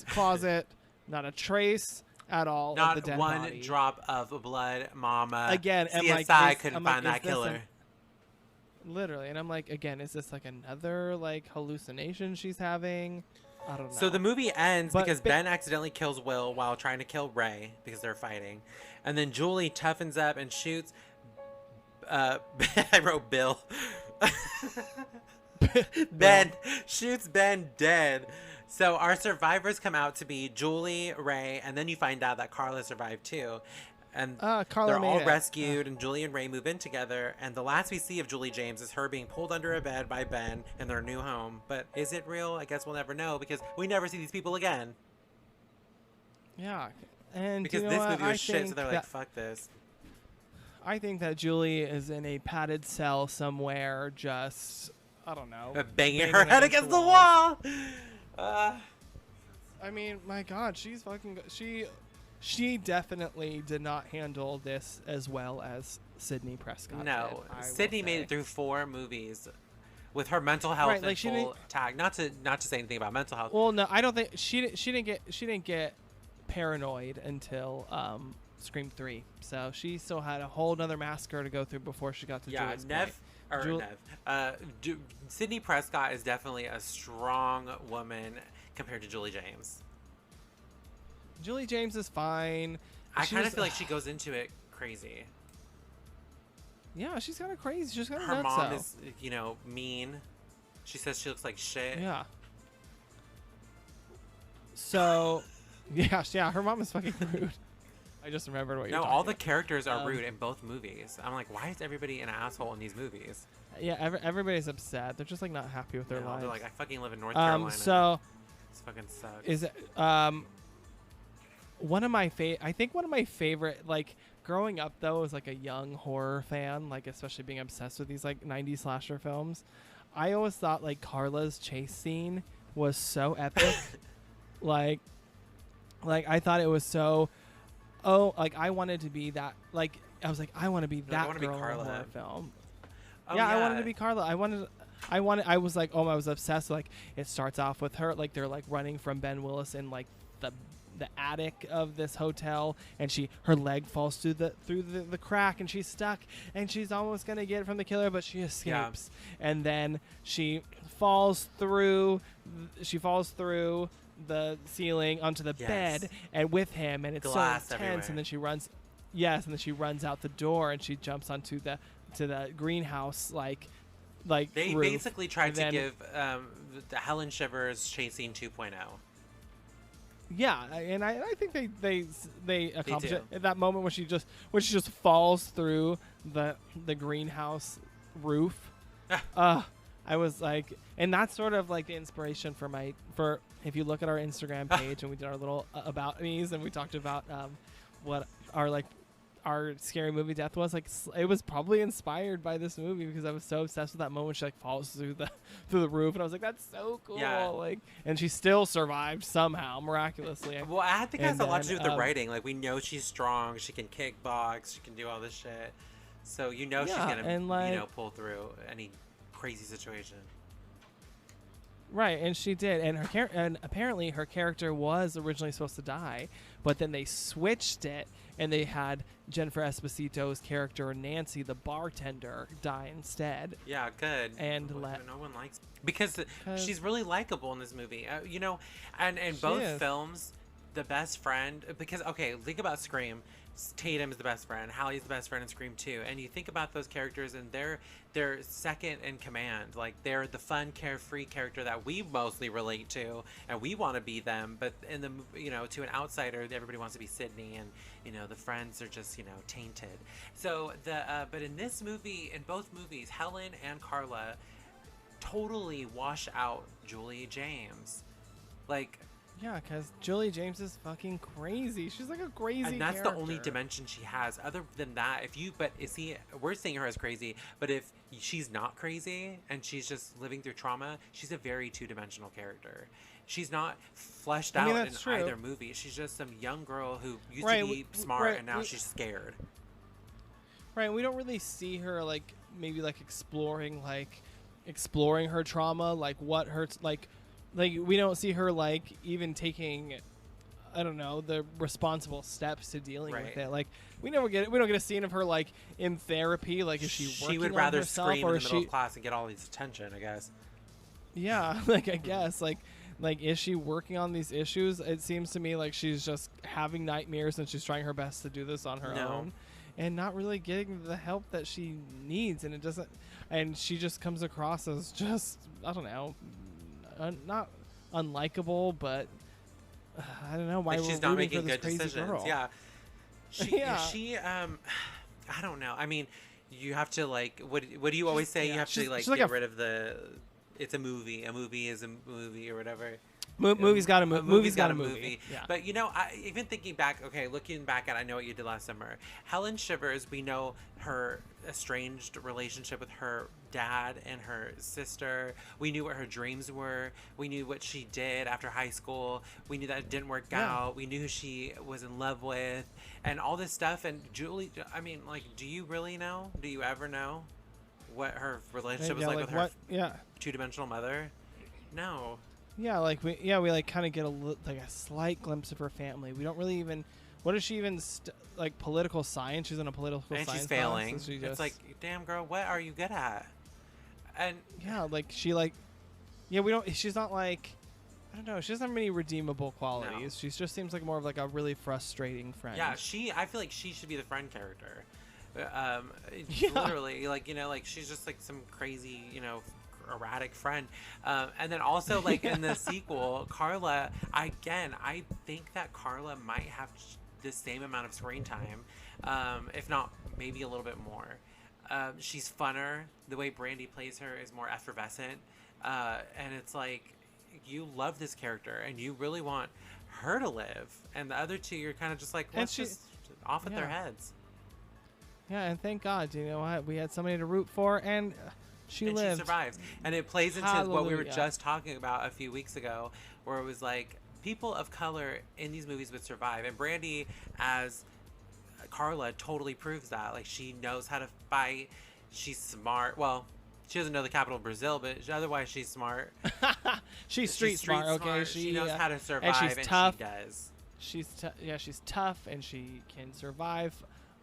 Speaker 2: closet. Not a trace at all.
Speaker 3: Not
Speaker 2: of the dead
Speaker 3: one
Speaker 2: body.
Speaker 3: Drop of blood, Mama.
Speaker 2: Again,
Speaker 3: CSI couldn't find that killer.
Speaker 2: Literally, and I'm like, again, is this like another like hallucination she's having? I don't know.
Speaker 3: So the movie ends because Ben accidentally kills Will while trying to kill Ray because they're fighting, and then Julie toughens up and shoots. I wrote Bill. Ben shoots Ben dead. So our survivors come out to be Julie, Ray, and then you find out that Carla survived too. And they're all rescued, and Julie and Ray move in together. And the last we see of Julie James is her being pulled under a bed by Ben in their new home. But is it real? I guess we'll never know because we never see these people again.
Speaker 2: Yeah, and
Speaker 3: because this movie was shit, so they're like, "Fuck this."
Speaker 2: I think that Julie is in a padded cell somewhere, just I don't know,
Speaker 3: banging her head against the wall.
Speaker 2: I mean, my God, she's fucking. she definitely did not handle this as well as Sydney Prescott
Speaker 3: No,
Speaker 2: did,
Speaker 3: Sydney made it through 4 movies with her mental health
Speaker 2: Right, like,
Speaker 3: in
Speaker 2: she
Speaker 3: full tag. Not to say anything about mental health.
Speaker 2: Well, no, I don't think she didn't get paranoid until Scream 3. So she still had a whole nother massacre to go through before she got to Julie's point.
Speaker 3: Sydney Prescott is definitely a strong woman compared to Julie James.
Speaker 2: Julie James is fine.
Speaker 3: I kind of feel like she goes into it crazy.
Speaker 2: Yeah, she's kind of crazy. She's kind of
Speaker 3: Her
Speaker 2: nuts.
Speaker 3: mom is, mean. She says she looks like shit.
Speaker 2: Yeah. So, yeah, her mom is fucking rude. I just remembered what you're talking
Speaker 3: all the
Speaker 2: about.
Speaker 3: characters are rude in both movies. I'm like, why is everybody an asshole in these movies?
Speaker 2: Yeah, everybody's upset. They're just like not happy with their lives.
Speaker 3: They're like, I fucking live in North Carolina.
Speaker 2: So
Speaker 3: this fucking sucks.
Speaker 2: is it one of my favorite, like, growing up though as like a young horror fan, like especially being obsessed with these like 90s slasher films, I always thought like Carla's chase scene was so epic. like I thought it was so like I wanted to be that, like I was like I want to be that girl in a horror film.
Speaker 3: Oh,
Speaker 2: yeah, I wanted to be Carla. I was like, I was obsessed. Like, it starts off with her, like, they're like running from Ben Willis in like the attic of this hotel, and her leg falls through the crack, and she's stuck, and she's almost gonna get it from the killer, but she escapes. And then she falls through the ceiling onto the bed and with him, and it's
Speaker 3: glass
Speaker 2: so intense.
Speaker 3: everywhere.
Speaker 2: And then she runs out the door, and she jumps onto the greenhouse like
Speaker 3: they
Speaker 2: roof.
Speaker 3: basically tried to give the Helen Shivers chasing 2.0.
Speaker 2: Yeah, and I think they accomplished it
Speaker 3: do.
Speaker 2: at that moment when she just falls through the greenhouse roof. I was like, and that's sort of like the inspiration for if you look at our Instagram page, and we did our little about me's, and we talked about what our scary movie death was. Like, it was probably inspired by this movie because I was so obsessed with that moment. She like falls through the roof, and I was like, that's so cool.
Speaker 3: Yeah.
Speaker 2: Like, and she still survived somehow miraculously.
Speaker 3: Well, I think it has a lot to do with the writing. Like, we know she's strong. She can kickbox. She can do all this shit. So she's gonna pull through any crazy situation.
Speaker 2: Right, and she did, and apparently her character was originally supposed to die, but then they switched it, and they had Jennifer Esposito's character Nancy, the bartender, die instead.
Speaker 3: Yeah, good.
Speaker 2: And
Speaker 3: no one likes because she's really likable in this movie. And in both films, the best friend. Because think about Scream. Tatum is the best friend. Hallie's the best friend in Scream 2. And you think about those characters, and they're second in command. Like, they're the fun, carefree character that we mostly relate to, and we want to be them. But in the to an outsider, everybody wants to be Sydney, and the friends are just tainted. So but in this movie, in both movies, Helen and Carla totally wash out Julie James. Like.
Speaker 2: Yeah, because Julie James is fucking crazy. She's like a crazy
Speaker 3: and that's
Speaker 2: character.
Speaker 3: the only dimension she has. Other than that, we're seeing her as crazy, but if she's not crazy and she's just living through trauma, she's a very two-dimensional character. She's not fleshed out in either movie. She's just some young girl who used to be smart, and now she's scared.
Speaker 2: Right, we don't really see her maybe exploring her trauma, like what hurts, like we don't see her even taking, I don't know, the responsible steps to dealing with it. Like, we don't get a scene of her in therapy. Like, is she working
Speaker 3: would
Speaker 2: on
Speaker 3: rather
Speaker 2: herself,
Speaker 3: scream
Speaker 2: or
Speaker 3: in the middle of class and get all this attention, I guess.
Speaker 2: Yeah, I guess is she working on these issues? It seems to me like she's just having nightmares, and she's trying her best to do this on her own, and not really getting the help that she needs. And it doesn't, and she just comes across as just, I don't know, not unlikable, but I don't know why
Speaker 3: she's not making good decisions. Girl. Yeah, she I don't know. I mean, you have to what do you always say? You have to get rid of the. It's a movie. A movie is a movie, or whatever.
Speaker 2: Movie's got a movie.
Speaker 3: Movie's got a movie.
Speaker 2: Yeah.
Speaker 3: But even thinking back, looking back at I Know What You Did Last Summer, Helen Shivers, we know her estranged relationship with her dad and her sister. We knew what her dreams were. We knew what she did after high school. We knew that it didn't work out. We knew who she was in love with and all this stuff. And Julie, I mean, like, do you really know? Do you ever know what her relationship was like with her two-dimensional mother? No.
Speaker 2: Yeah, like we like kind of get like a slight glimpse of her family. We don't really even. What is she even like political science? She's in a political science class.
Speaker 3: And she's failing.
Speaker 2: Class, so
Speaker 3: It's like, damn girl, what are you good at? And
Speaker 2: yeah, like she like, yeah, we don't. She's not like, I don't know. She doesn't have many redeemable qualities.
Speaker 3: No.
Speaker 2: She just seems like more of like a really frustrating friend.
Speaker 3: Yeah, I feel like she should be the friend character. Literally, like like she's just like some crazy erratic friend. And then also like in the sequel, Carla, I think that Carla might have the same amount of screen time, if not maybe a little bit more. She's funner. The way Brandy plays her is more effervescent, and it's like you love this character and you really want her to live, and the other two you're kind of just like, let's just off with their heads. Yeah,
Speaker 2: and thank God, you know what, we had somebody to root for, and she lived.
Speaker 3: She survives. And it plays into what we were just talking about a few weeks ago, where it was like people of color in these movies would survive. And Brandy, as Carla, totally proves that. Like, she knows how to fight. She's smart. Well, she doesn't know the capital of Brazil, but otherwise she's smart.
Speaker 2: she's street smart, okay?
Speaker 3: She knows how to survive,
Speaker 2: and she's tough.
Speaker 3: She does.
Speaker 2: She's tough, and she can survive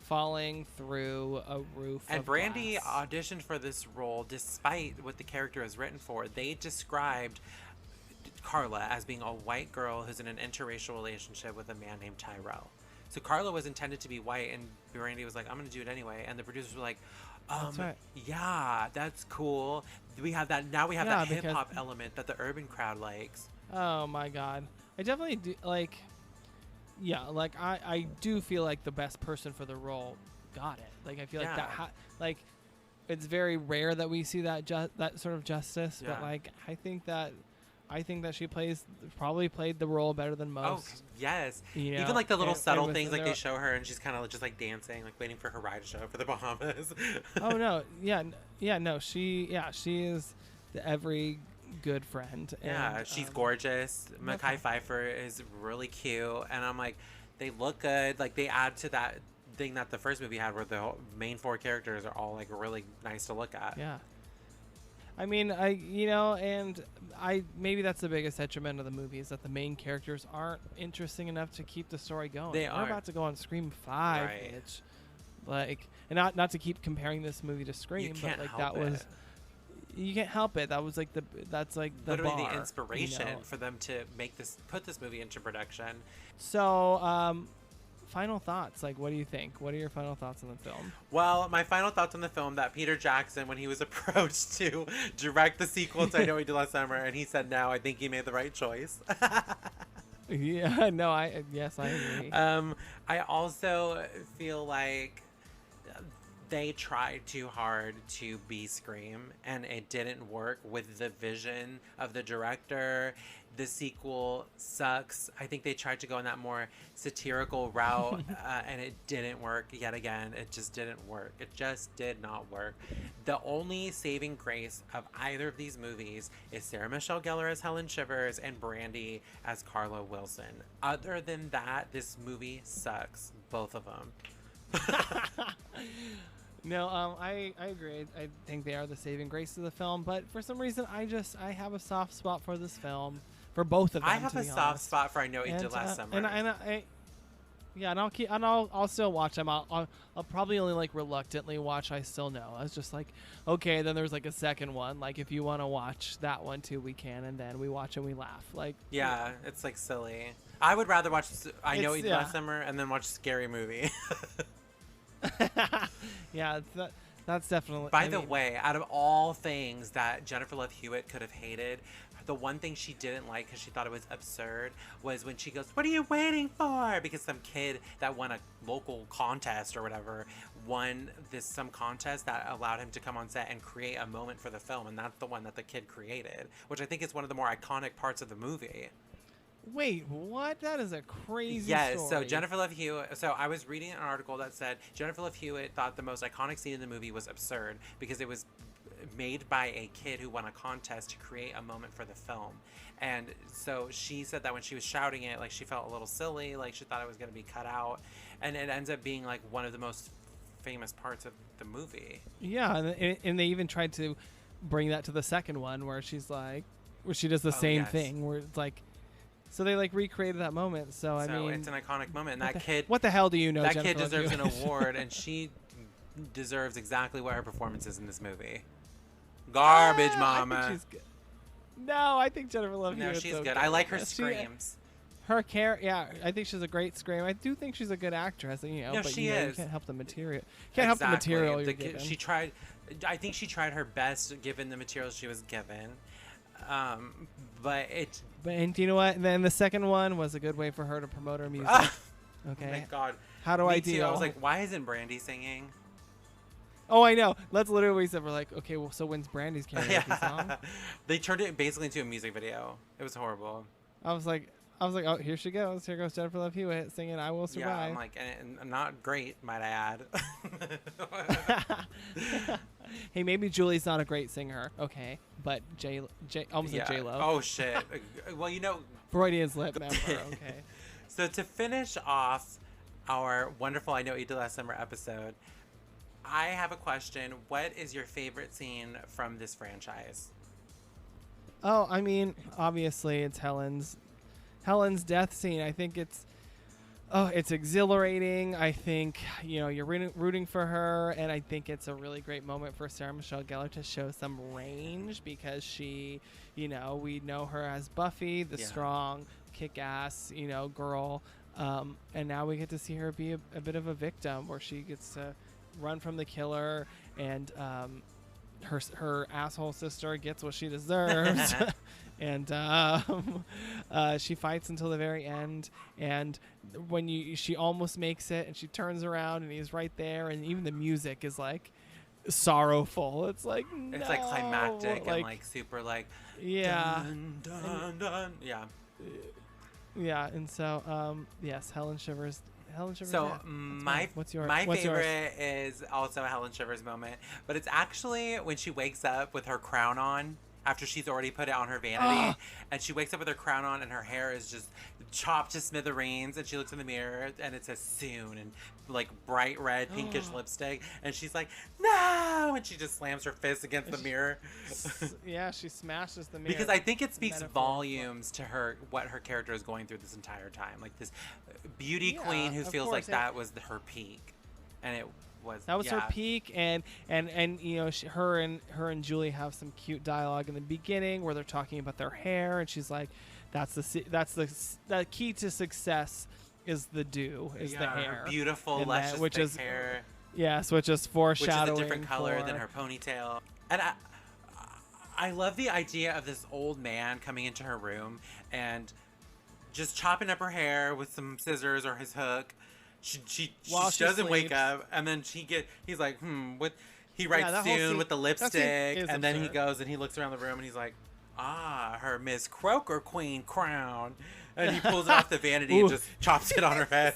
Speaker 2: falling through a roof.
Speaker 3: And Brandy
Speaker 2: glass.
Speaker 3: auditioned for this role despite what the character is written for. They described Carla as being a white girl who's in an interracial relationship with a man named Tyrell. So Carla was intended to be white, and Brandy was like, I'm going to do it anyway. And the producers were like,
Speaker 2: that's right.
Speaker 3: Yeah, that's cool. We have that. Now we have that hip hop element that the urban crowd likes.
Speaker 2: Oh my God. I definitely do like. Yeah, like I do feel like the best person for the role got it. Like I feel like that like it's very rare that we see that that sort of justice, but like I think that she probably played the role better than most.
Speaker 3: Oh, yes.
Speaker 2: Even
Speaker 3: like the little subtle things, like they show her and she's kind of just like dancing, like waiting for her ride to show up for the Bahamas.
Speaker 2: Oh no. No, she is the every good friend.
Speaker 3: Yeah, she's gorgeous. Mekhi Phifer is really cute, and I'm like, they look good. Like they add to that thing that the first movie had, where the main four characters are all like really nice to look at.
Speaker 2: Yeah. I mean, maybe that's the biggest detriment of the movie, is that the main characters aren't interesting enough to keep the story going. We're about to go on Scream 5,
Speaker 3: right.
Speaker 2: Bitch. Like, and not to keep comparing this movie to Scream, but like that was. You can't help it. That was like that's like the
Speaker 3: literally
Speaker 2: bar,
Speaker 3: the inspiration for them to put this movie into production.
Speaker 2: So, final thoughts. Like, what do you think? What are your final thoughts on the film?
Speaker 3: Well, my final thoughts on the film, that Peter Jackson, when he was approached to direct the sequel to I Know What You Did Last Summer, and he said no, I think he made the right choice.
Speaker 2: Yeah, no, I agree.
Speaker 3: I also feel like they tried too hard to be Scream, and it didn't work with the vision of the director. The sequel sucks. I think they tried to go in that more satirical route, and it didn't work yet again. It just didn't work. It just did not work. The only saving grace of either of these movies is Sarah Michelle Gellar as Helen Shivers and Brandy as Carla Wilson. Other than that, this movie sucks. Both of them.
Speaker 2: No, I agree. I think they are the saving grace of the film, but for some reason, I have a soft spot for this film, for both of them.
Speaker 3: I have a soft spot for I Know What You Did Last Summer.
Speaker 2: I'll still watch them. I'll probably only like reluctantly watch I Still Know. I was just like, okay, then there's like a second one. Like if you want to watch that one too, we can, and then we watch and we laugh. Like
Speaker 3: yeah, it's like silly. I would rather watch I Know What You Did Last Summer and then watch Scary Movie.
Speaker 2: Yeah, that's definitely.
Speaker 3: By the way, out of all things that Jennifer Love Hewitt could have hated, the one thing she didn't like because she thought it was absurd was when she goes, "What are you waiting for?" Because some kid that won a local contest or whatever won some contest that allowed him to come on set and create a moment for the film, and that's the one that the kid created, which I think is one of the more iconic parts of the movie.
Speaker 2: Wait, what? That is a crazy
Speaker 3: Yes,
Speaker 2: story.
Speaker 3: so Jennifer Love Hewitt. So I was reading an article that said Jennifer Love Hewitt thought the most iconic scene in the movie was absurd because it was made by a kid who won a contest to create a moment for the film. And so she said that when she was shouting it, like she felt a little silly, like she thought it was going to be cut out. And it ends up being like one of the most famous parts of the movie.
Speaker 2: Yeah, and they even tried to bring that to the second one where she's like, where she does the same thing, where it's like, so they like recreated that moment. So I mean,
Speaker 3: it's an iconic moment. And that kid,
Speaker 2: what the hell do you know?
Speaker 3: That
Speaker 2: Jennifer
Speaker 3: kid deserves an
Speaker 2: Love Hewitt?
Speaker 3: award, and she deserves exactly what her performance is in this movie. Garbage, mama.
Speaker 2: I think she's good. No, I think Jennifer Love Hewitt.
Speaker 3: No, she's good. I like her screams.
Speaker 2: Her I think she's a great scream. I do think she's a good actress. You know,
Speaker 3: No,
Speaker 2: but
Speaker 3: she
Speaker 2: you know,
Speaker 3: is.
Speaker 2: You can't help the material. Can't help the material you're given.
Speaker 3: She tried. I think she tried her best given the material she was given.
Speaker 2: And you know what? And then the second one was a good way for her to promote her music.
Speaker 3: Okay.
Speaker 2: Oh
Speaker 3: my God.
Speaker 2: How do I deal?
Speaker 3: Too. I was like, why isn't Brandy singing?
Speaker 2: Oh, I know. That's literally what we said. We're like, okay, well, so when's Brandy's karaoke song?
Speaker 3: They turned it basically into a music video. It was horrible.
Speaker 2: I was like, oh, here she goes. Here goes Jennifer Love Hewitt singing "I Will Survive."
Speaker 3: Yeah, I'm like, and not great, might I add.
Speaker 2: Hey, maybe Julie's not a great singer, okay, but almost like J-Lo.
Speaker 3: Oh shit. Well, you know,
Speaker 2: Freudian's lip member. Okay.
Speaker 3: So to finish off our wonderful I Know What You Did Last Summer episode, I have a question. What is your favorite scene from this franchise?
Speaker 2: Oh, I mean, obviously it's Helen's death scene. I think it's exhilarating. I think, you know, you're rooting for her, and I think it's a really great moment for Sarah Michelle Gellar to show some range because she, you know, we know her as Buffy, the strong, kick-ass, you know, girl, and now we get to see her be a bit of a victim where she gets to run from the killer, and her asshole sister gets what she deserves. And she fights until the very end, and when she almost makes it, and she turns around, and he's right there, and even the music is like sorrowful. It's like
Speaker 3: it's like climactic and like super like dun, dun, dun.
Speaker 2: Yeah. And so yes, Helen Shivers.
Speaker 3: So my favorite is also a Helen Shivers moment, but it's actually when she wakes up with her crown on after she's already put it on her vanity, and she wakes up with her crown on and her hair is just chopped to smithereens, and she looks in the mirror and it says soon and like bright red pinkish lipstick, and she's like no, and she just slams her fist against the mirror.
Speaker 2: Yeah, she smashes the mirror
Speaker 3: because I think it speaks volumes to her, what her character is going through this entire time, like this beauty queen who feels like that was her peak, and it was
Speaker 2: her peak. And you know, her and Julie have some cute dialogue in the beginning where they're talking about their hair, and she's like, that's the key to success is the hair,
Speaker 3: beautiful luscious hair.
Speaker 2: Yes, which is foreshadowing,
Speaker 3: which is a different color than her ponytail. And I love the idea of this old man coming into her room and just chopping up her hair with some scissors or his hook. She doesn't wake up, and then he's like, what? He writes soon with the lipstick, and then he goes and he looks around the room and he's like, her Miss Croaker Queen crown, and he pulls it off the vanity and just chops it on her head.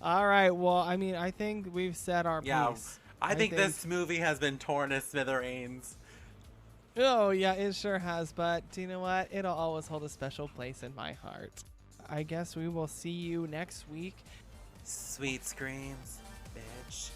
Speaker 2: All right, well, I mean, I think we've said our piece.
Speaker 3: I think this movie has been torn to smithereens.
Speaker 2: Oh, yeah, it sure has, but do you know what? It'll always hold a special place in my heart. I guess we will see you next week.
Speaker 3: Sweet screams, bitch.